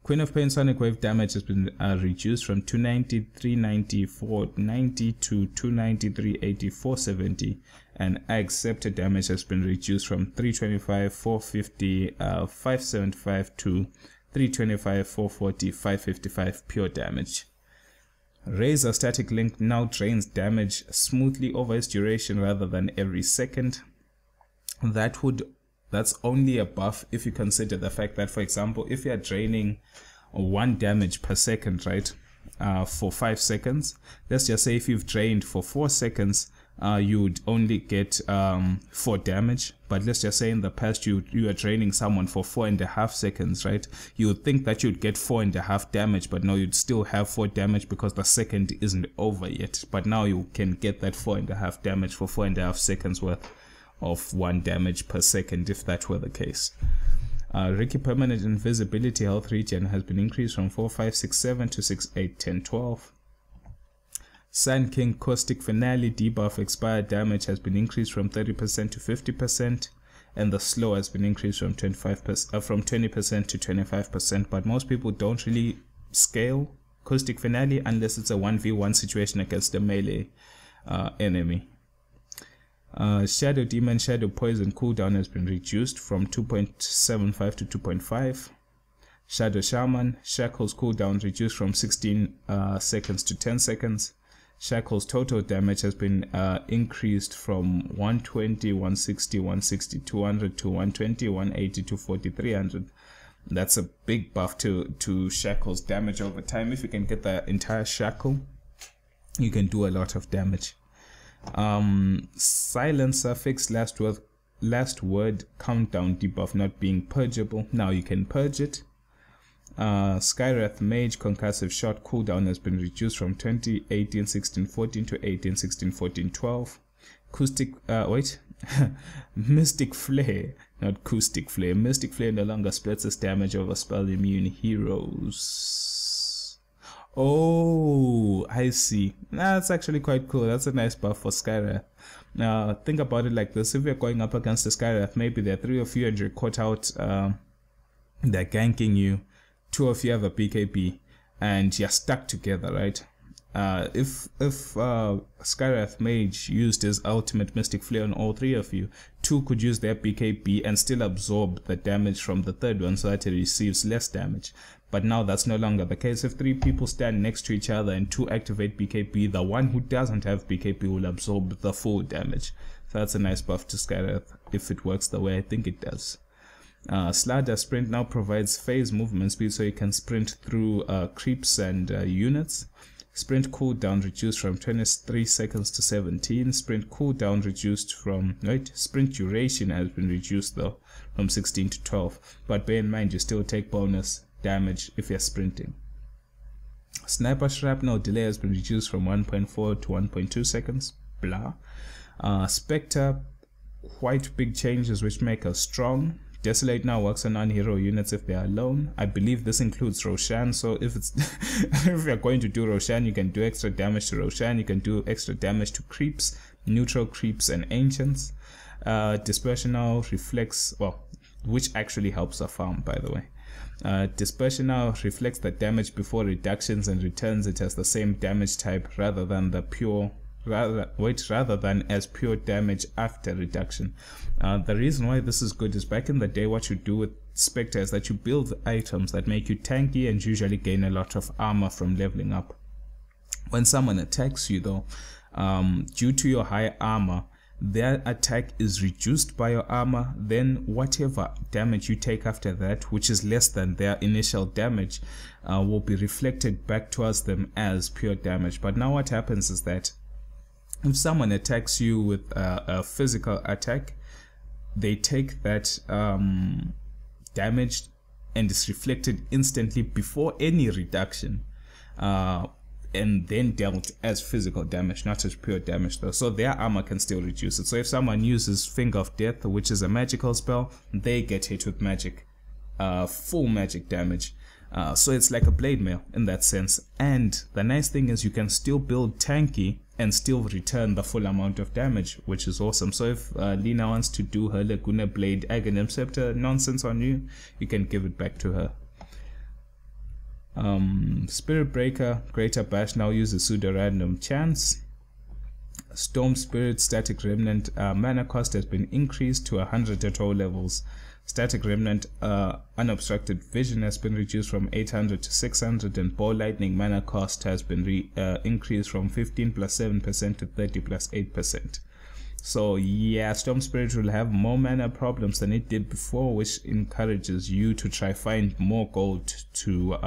Queen of Pain Sonic Wave damage has been reduced from 290, 390, 490 to 290, 380, 470, and Ag Scepter damage has been reduced from 325, 450, 575 to 325, 440, 555 pure damage. Razor Static Link now drains damage smoothly over its duration rather than every second. That's only a buff if you consider the fact that, for example, if you are draining 1 damage per second, right, for 5 seconds, let's just say if you've drained for 4 seconds, you would only get 4 damage. But let's just say in the past you are draining someone for 4.5 seconds, right? You would think that you'd get 4.5 damage, but no, you'd still have 4 damage because the second isn't over yet. But now you can get that 4.5 damage for 4.5 seconds worth of 1 damage per second, if that were the case. Ricky permanent invisibility health regen has been increased from 4, 5, 6, 7 to 6, 8, 10, 12. Sand King Caustic Finale debuff expired damage has been increased from 30% to 50%, and the slow has been increased from 25% from 20% to 25%. But most people don't really scale Caustic Finale unless it's a 1v1 situation against a melee enemy. Shadow Demon Shadow Poison cooldown has been reduced from 2.75 to 2.5. Shadow Shaman Shackles cooldown reduced from 16 seconds to 10 seconds. Shackles total damage has been increased from 120, 160, 160, 200 to 120, 180 to 40, 300. That's a big buff to Shackles damage over time. If you can get the entire Shackle, you can do a lot of damage. Silencer fixed last word countdown debuff not being purgeable. Now you can purge it. Skywrath Mage concussive shot cooldown has been reduced from 20, 18, 16, 14 to 18, 16, 14, 12. Mystic Flare, not Acoustic Flare. Mystic Flare no longer splits its damage over spell immune heroes. Oh, I see. That's actually quite cool. That's a nice buff for Skywrath. Now think about it like this: if you're going up against a Skywrath, maybe there are 3 of you and you're caught out, they're ganking you. 2 of you have a BKB and you're stuck together, right? If Skywrath Mage used his ultimate Mystic Flare on all 3 of you, 2 could use their BKB and still absorb the damage from the third one so that he receives less damage. But now that's no longer the case. If 3 people stand next to each other and 2 activate BKB, the one who doesn't have BKB will absorb the full damage. So that's a nice buff to Skywrath if it works the way I think it does. Slider Sprint now provides phase movement speed, so you can sprint through creeps and units. Sprint cooldown reduced from 23 seconds to 17. Sprint cooldown reduced from sprint duration has been reduced though from 16 to 12. But bear in mind you still take bonus damage if you're sprinting. Sniper shrapnel delay has been reduced from 1.4 to 1.2 seconds. Blah. Spectre, quite big changes which make us strong. Desolate now works on non-hero units if they are alone. I believe this includes Roshan, so if it's if you're going to do Roshan, you can do extra damage to Roshan, you can do extra damage to creeps, neutral creeps and ancients. Dispersion now reflects, well, which actually helps a farm, by the way. Dispersion now reflects the damage before reductions and returns it as the same damage type rather than as pure damage after reduction. The reason why this is good is back in the day what you do with Spectre is that you build items that make you tanky and usually gain a lot of armor from leveling up. When someone attacks you though, due to your high armor, their attack is reduced by your armor, then whatever damage you take after that, which is less than their initial damage, will be reflected back towards them as pure damage. But now what happens is that if someone attacks you with a physical attack, they take that damage and it's reflected instantly before any reduction, and then dealt as physical damage, not as pure damage though. So their armor can still reduce it. So if someone uses Finger of Death, which is a magical spell, they get hit with magic, full magic damage. So it's like a blade mail in that sense. And the nice thing is you can still build tanky and still return the full amount of damage, which is awesome. So if Lina wants to do her Laguna Blade Aghanim Scepter nonsense on you, you can give it back to her. Spirit Breaker Greater Bash now uses pseudo random chance. Storm Spirit Static Remnant mana cost has been increased to 100 at all levels. Static Remnant Unobstructed Vision has been reduced from 800 to 600, and Ball Lightning mana cost has been increased from 15 plus 7% to 30 plus 8%. So yeah, Storm Spirit will have more mana problems than it did before, which encourages you to try find more gold to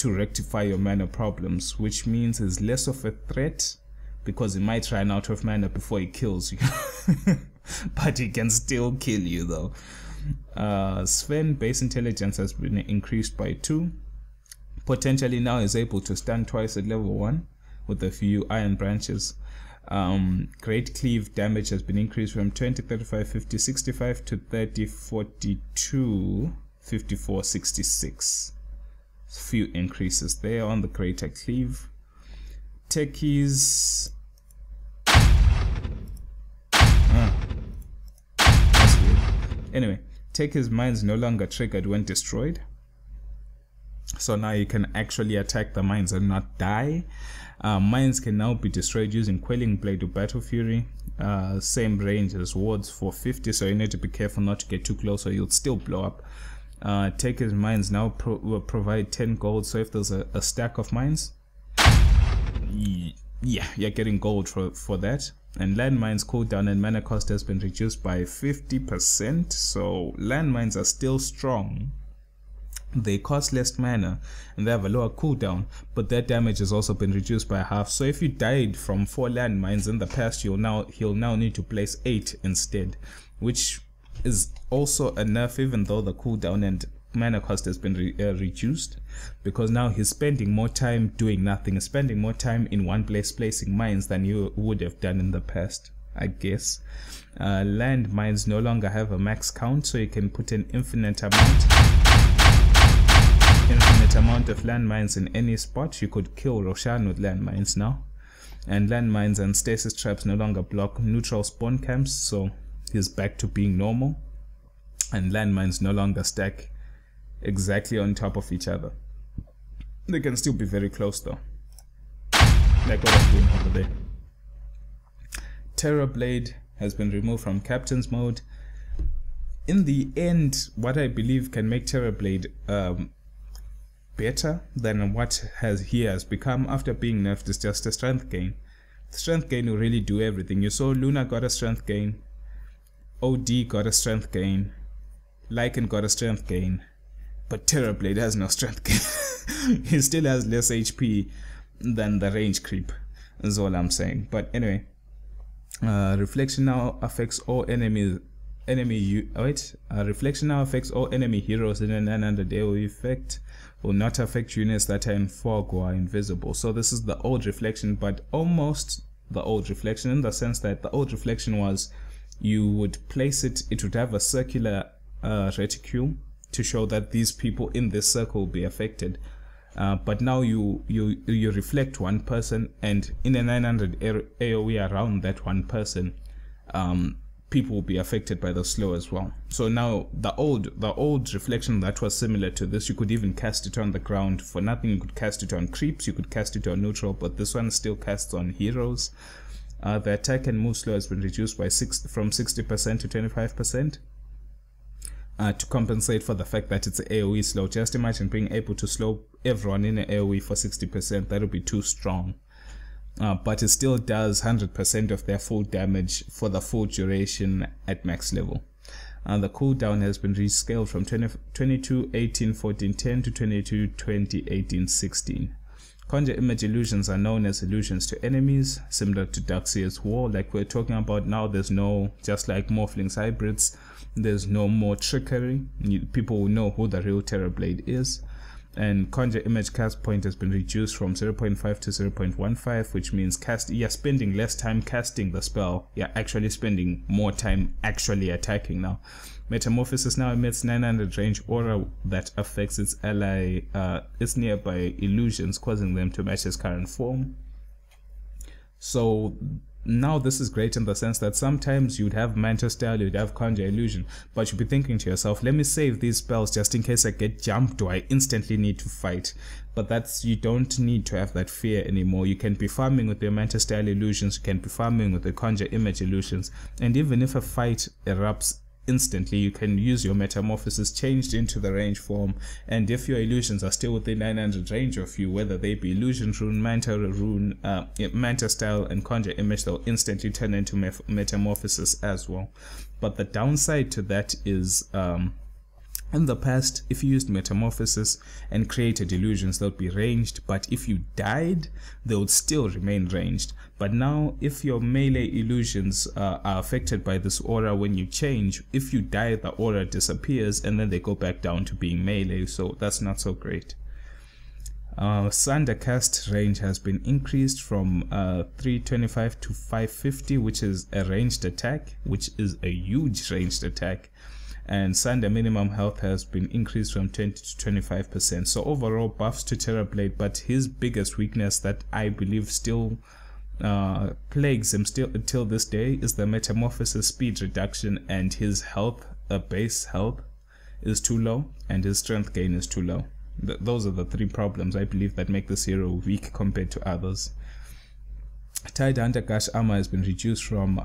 rectify your mana problems, which means it's less of a threat because he might run out of mana before he kills you. But he can still kill you though. Sven base intelligence has been increased by 2. Potentially now is able to stand twice at level 1 with a few iron branches. Great cleave damage has been increased from 20, 35, 50, 65 to 30, 42, 54, 66. Few increases there on the greater cleave. Techies. Anyway, Take His Mines no longer triggered when destroyed. So now you can actually attack the mines and not die. Mines can now be destroyed using Quelling Blade or Battle Fury. Same range as wards for 50, so you need to be careful not to get too close or you'll still blow up. Take His Mines now will provide 10 gold, so if there's a stack of mines, yeah, you're getting gold for that. And landmines cooldown and mana cost has been reduced by 50%, so landmines are still strong. They cost less mana and they have a lower cooldown, but their damage has also been reduced by half. So if you died from 4 landmines in the past, he'll now need to place 8 instead, which is also a nerf, even though the cooldown and mana cost has been reduced, because now he's spending more time doing nothing. He's spending more time in one place placing mines than you would have done in the past, I guess. Land mines no longer have a max count, so you can put an infinite amount of landmines in any spot. You could kill Roshan with landmines now. And landmines and stasis traps no longer block neutral spawn camps, so he's back to being normal. And landmines no longer stack exactly on top of each other. They can still be very close though, like what I'm doing over there. Terror Blade has been removed from Captain's mode. In the end, what I believe can make Terror Blade better than what he has become after being nerfed is just a strength gain. The strength gain will really do everything. You saw Luna got a strength gain, OD got a strength gain, Lycan got a strength gain, but Terror Blade has no strength gain. He still has less HP than the range creep, is all I'm saying. But anyway, Reflection now affects all Reflection now affects all enemy heroes in a 900 AoE effect. Will not affect units that are in fog or are invisible. So this is the old Reflection, but almost the old Reflection, in the sense that the old Reflection was you would place it, it would have a circular reticule to show that these people in this circle will be affected. But now you reflect one person, and in a 900 AoE around that one person, people will be affected by the slow as well. So now the old Reflection that was similar to this, you could even cast it on the ground for nothing. You could cast it on creeps, you could cast it on neutral, but this one still casts on heroes. The attack and move slow has been reduced by from 60% to 25%. To compensate for the fact that it's an AoE slow. Just imagine being able to slow everyone in an AoE for 60%, that would be too strong. But it still does 100% of their full damage for the full duration at max level. The cooldown has been rescaled from 22 18 14 10 to 22 20 18 16. Conjure image illusions are known as illusions to enemies, similar to Darkseer's War, like we're talking about now. There's no, just like Morphlings hybrids, there's no more trickery. People will know who the real Terror Blade is. And conjure image cast point has been reduced from 0.5 to 0.15, which means you're spending less time casting the spell, you're actually spending more time actually attacking now. Metamorphosis now emits 900 range aura that affects its nearby illusions, causing them to match its current form. So now this is great in the sense that sometimes you'd have Manta Style, you'd have Conjure Illusion, but you'd be thinking to yourself, let me save these spells just in case I get jumped or I instantly need to fight. But you don't need to have that fear anymore. You can be farming with your Manta Style Illusions, you can be farming with the Conjure Image Illusions, and even if a fight erupts instantly, you can use your Metamorphosis changed into the range form, and if your illusions are still within 900 range of you, whether they be Illusion Rune, Manta Style and Conjure Image, they'll instantly turn into Metamorphosis as well. But the downside to that is in the past, if you used Metamorphosis and created illusions, they would be ranged, but if you died, they would still remain ranged. But now, if your melee illusions are affected by this aura when you change, if you die, the aura disappears and then they go back down to being melee, so that's not so great. Sundercast range has been increased from 325 to 550, which is a ranged attack, which is a huge ranged attack. And Sunder minimum health has been increased from 20 to 25%. So overall buffs to Terror Blade, but his biggest weakness that I believe still plagues him until this day is the Metamorphosis speed reduction and his health base health is too low and his strength gain is too low. Those are the three problems I believe that make this hero weak compared to others. Tide Hunter Gush Armor has been reduced from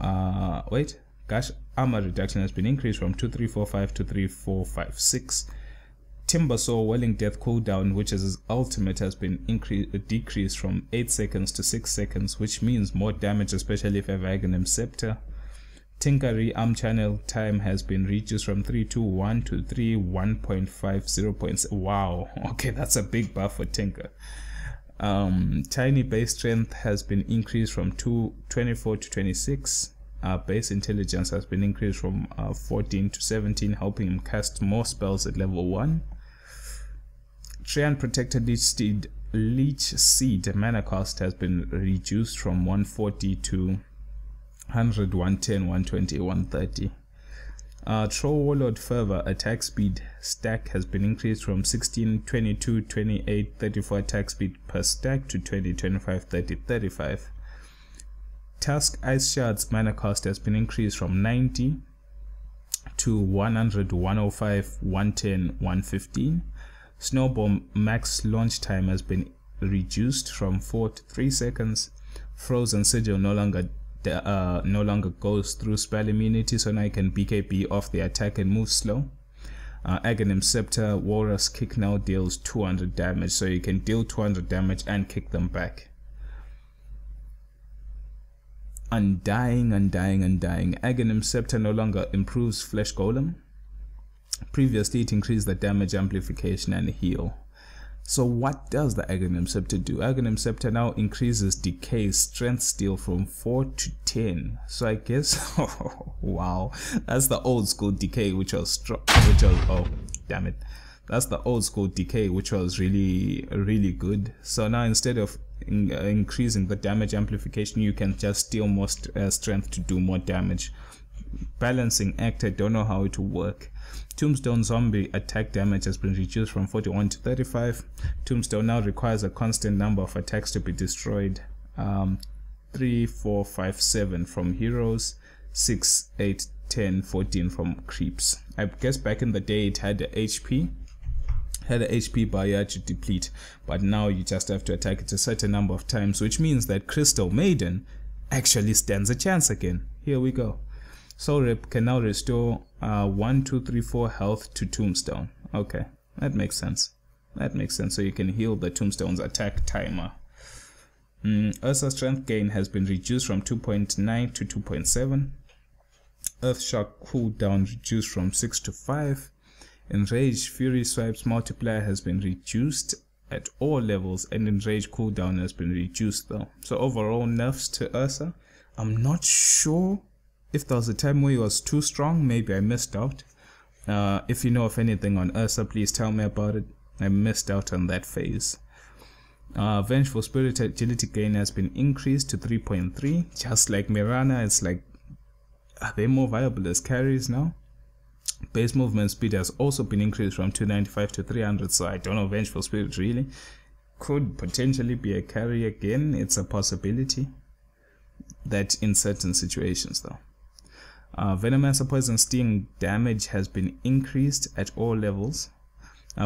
Gush Armor reduction has been increased from 2345 to 3456. Timber Saw Welling Death cooldown, which is his ultimate, has been decreased from 8 seconds to 6 seconds, which means more damage, especially if you have Aghanim Scepter. Tinkery Arm Channel time has been reduced from 321 to 31.50. Wow, okay, that's a big buff for Tinker. Tiny Base Strength has been increased from 24 to 26. Base Intelligence has been increased from 14 to 17, helping him cast more spells at level 1. Treant Protected Leech Seed mana cost has been reduced from 140 to 100, 110, 120, 130. Troll Warlord Fervor attack speed stack has been increased from 16, 22, 28, 34 attack speed per stack to 20, 25, 30, 35. Tusk Ice Shards mana cost has been increased from 90 to 100, 105, 110, 115. Snowball max launch time has been reduced from 4 to 3 seconds. Frozen Sigil no longer goes through spell immunity, so now you can BKB off the attack and move slow. Aghanim Scepter Walrus Kick now deals 200 damage, so you can deal 200 damage and kick them back. Undying. Aghanim Scepter no longer improves Flesh Golem. Previously it increased the damage amplification and heal. So what does the Aghanim Scepter do? Aghanim Scepter now increases Decay Strength Steal from 4 to 10. So I guess, wow, that's the old school Decay, which was oh damn it, that's the old school Decay, which was really good. So now instead of increasing the damage amplification, you can just steal more strength to do more damage. Balancing act, I don't know how it will work. Tombstone Zombie attack damage has been reduced from 41 to 35. Tombstone now requires a constant number of attacks to be destroyed. 3, 4, 5, 7 from heroes, 6, 8, 10, 14 from creeps. I guess back in the day it had a HP bar you had to deplete, but now you just have to attack it a certain number of times, which means that Crystal Maiden actually stands a chance again. Here we go. Soul Rip can now restore 1, 2, 3, 4 health to Tombstone. Okay, that makes sense. So you can heal the Tombstone's attack timer. Ursa's strength gain has been reduced from 2.9 to 2.7. Earthshock cooldown reduced from 6 to 5. Enrage Fury Swipes multiplier has been reduced at all levels, and Enrage cooldown has been reduced though. So overall nerfs to Ursa. I'm not sure if there was a time where he was too strong. Maybe I missed out. If you know of anything on Ursa, please tell me about it. I missed out on that phase. Vengeful Spirit agility gain has been increased to 3.3. Just like Mirana, it's like, are they more viable as carries now? Base movement speed has also been increased from 295 to 300, so I don't know, Vengeful Spirit really could potentially be a carry again. It's a possibility that in certain situations though. Venomancer Poison Sting damage has been increased at all levels.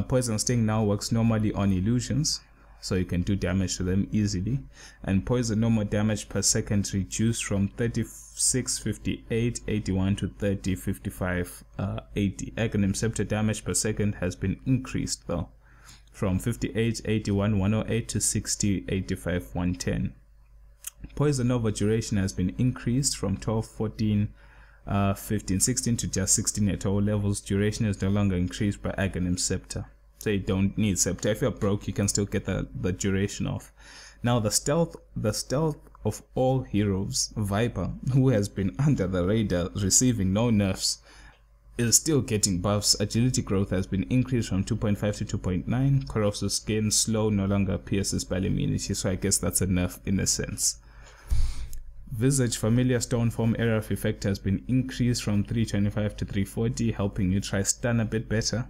Poison Sting now works normally on illusions, so you can do damage to them easily. And poison normal damage per second reduced from 36.58 81 to 30.55 80. Aghanim Scepter damage per second has been increased though, from 58 81 108 to 60 85 110. Poison Nova duration has been increased from 12 14 15 16 to just 16 at all levels. Duration is no longer increased by Aghanim Scepter, so you don't need Scepter. If you're broke, you can still get the duration off. Now the stealth of all heroes, Viper, who has been under the radar receiving no nerfs, is still getting buffs. Agility growth has been increased from 2.5 to 2.9. Corrosive Skin slow no longer pierces spell immunity, so I guess that's a nerf in a sense. Visage Familiar Stoneform area of effect has been increased from 325 to 340, helping you try stun a bit better.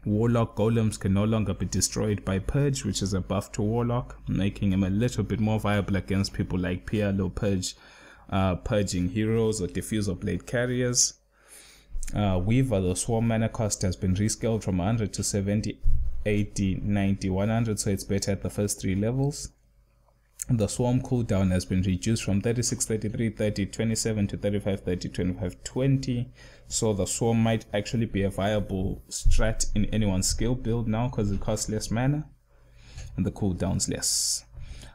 Warlock Golems can no longer be destroyed by Purge, which is a buff to Warlock, making him a little bit more viable against people like PLO Purge, Purging Heroes or Diffuser Blade Carriers. Weaver, the Swarm mana cost has been rescaled from 100 to 70, 80, 90, 100, so it's better at the first 3 levels. The Swarm cooldown has been reduced from 36, 33, 30, 27 to 35, 30, 25, 20. So the Swarm might actually be a viable strat in anyone's skill build now because it costs less mana and the cooldown's less.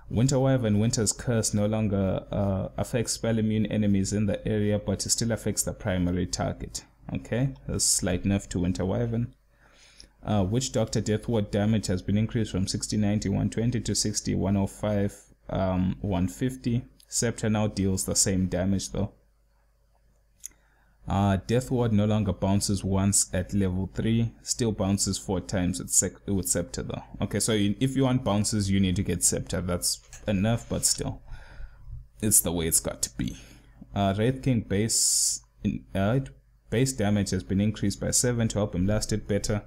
Winter Wyvern Winter's Curse no longer affects spell immune enemies in the area, but it still affects the primary target. Okay, a slight nerf to Winter Wyvern. Witch Doctor Death Ward damage has been increased from 60, 90, 120 to 60, 105, 150. Scepter now deals the same damage though. Death Ward no longer bounces once at level 3, still bounces 4 times with Scepter though. Okay, so if you want bounces, you need to get Scepter. That's enough, but still, it's the way it's got to be. Wraith King base damage has been increased by 7 to help him last it better.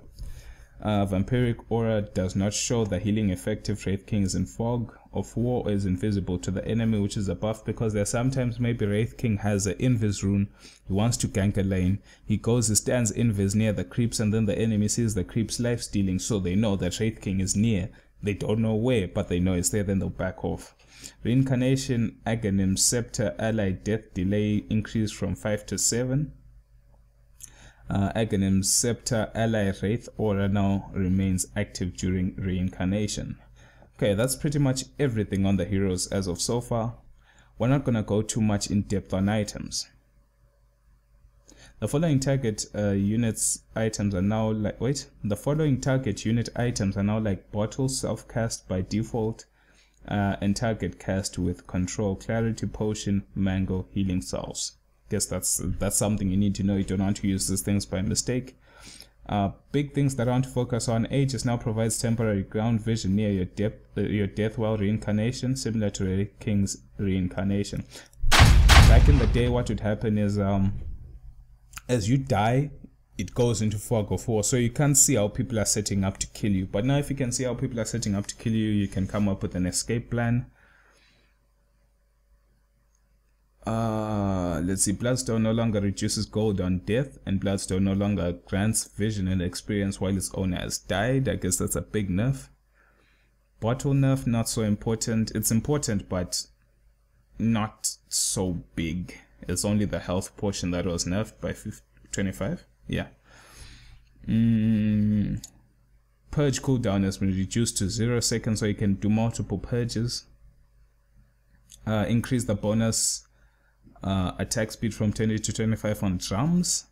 Vampiric Aura does not show the healing effect if Wraith King is in Fog of War or is invisible to the enemy, which is a buff because there sometimes maybe Wraith King has an invis rune, he wants to gank a lane, he stands invis near the creeps, and then the enemy sees the creeps life stealing, so they know that Wraith King is near. They don't know where, but they know it's there, then they'll back off. Reincarnation, Aghanim, Scepter, Ally, Death Delay increased from 5 to 7. Aghanim, Scepter, Ally, Wraith Aura now remains active during Reincarnation. Okay, that's pretty much everything on the heroes as of so far. We're not gonna go too much in depth on items. The following target unit items are now like bottle, self-cast by default, and target cast with control, clarity potion, mango, healing salves. Guess that's something you need to know. You don't want to use these things by mistake. Big things that I want to focus on. Aegis now provides temporary ground vision near your death while reincarnation, similar to Wraith King's reincarnation. Back in the day, what would happen is as you die, it goes into Fog of War, so you can't see how people are setting up to kill you. But now if you can see how people are setting up to kill you, you can come up with an escape plan. Let's see, Bloodstone no longer reduces gold on death, and Bloodstone no longer grants vision and experience while its owner has died. I guess that's a big nerf. Bottle nerf, not so important. It's important, but not so big. It's only the health portion that was nerfed by 25. Yeah. Purge cooldown has been reduced to 0 seconds, so you can do multiple purges. Increase the bonus attack speed from 20 to 25 on drums.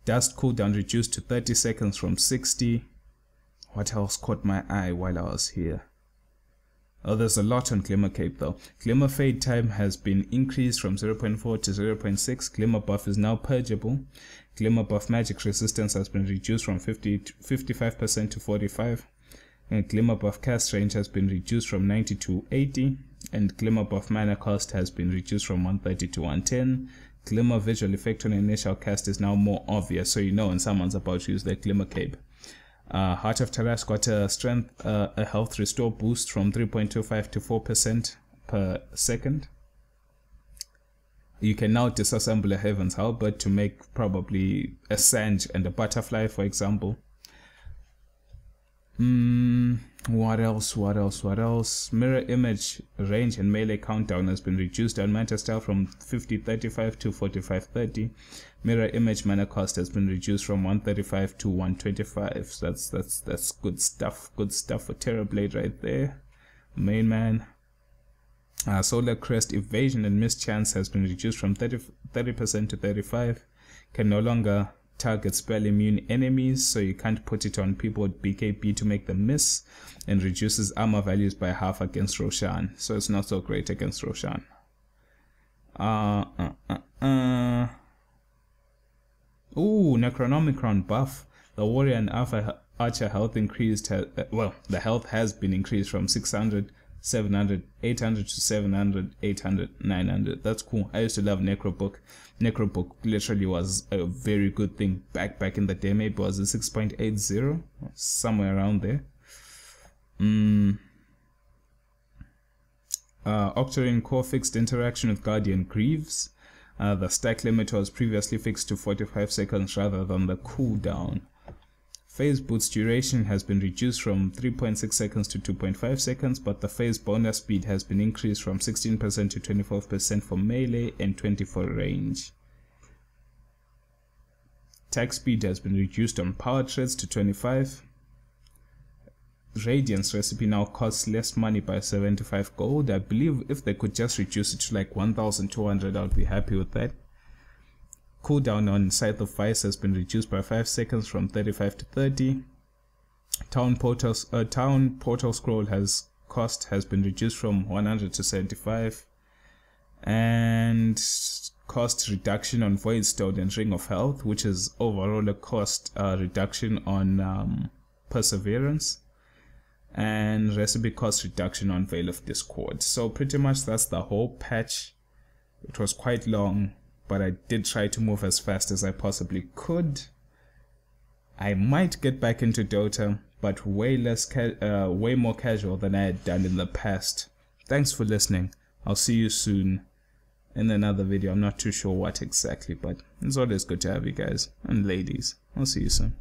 Dust cooldown reduced to 30 seconds from 60. What else caught my eye while I was here? Oh, there's a lot on Glimmer Cape though. Glimmer Fade time has been increased from 0.4 to 0.6. Glimmer buff is now purgeable. Glimmer buff magic resistance has been reduced from 55% to 45. And Glimmer buff cast range has been reduced from 90 to 80. And Glimmer buff mana cost has been reduced from 130 to 110. Glimmer visual effect on initial cast is now more obvious, so you know when someone's about to use their Glimmer Cape. Heart of Taras got a health restore boost from 3.25 to 4% per second. You can now disassemble a Heaven's Halberd to make probably a Sange and a Butterfly, for example. What else? Mirror image range and melee countdown has been reduced on Manta Style from 50-35 to 45-30. Mirror image mana cost has been reduced from 135 to 125. So that's good stuff. Good stuff for Terrorblade right there. Main man. Solar Crest evasion and mischance has been reduced from 30% to 35. Can no longer target spell immune enemies, so you can't put it on people with BKB to make them miss, and reduces armor values by half against Roshan, so it's not so great against Roshan. Ooh, Necronomicon buff. The warrior and alpha archer health increased, the health has been increased from 600, 700, 800 to 700, 800, 900. That's cool. I used to love Necrobook. Necrobook literally was a very good thing back in the day. Maybe it was a 6.80, somewhere around there. Octarine core fixed interaction with Guardian Greaves. The stack limit was previously fixed to 45 seconds rather than the cooldown. Phase boots duration has been reduced from 3.6 seconds to 2.5 seconds, but the phase bonus speed has been increased from 16% to 24% for melee and 20% for range. Attack speed has been reduced on power treads to 25. Radiance recipe now costs less money by 75 gold. I believe if they could just reduce it to like 1200, I would be happy with that. Cooldown on Scythe of Vice has been reduced by 5 seconds from 35 to 30. Town portal scroll cost has been reduced from 100 to 75. And cost reduction on Voidstone and Ring of Health, which is overall a cost reduction on Perseverance. And recipe cost reduction on Veil of Discord. So pretty much that's the whole patch. It was quite long, but I did try to move as fast as I possibly could. I might get back into Dota, but way more casual than I had done in the past. Thanks for listening. I'll see you soon in another video. I'm not too sure what exactly, but it's always good to have you guys and ladies. I'll see you soon.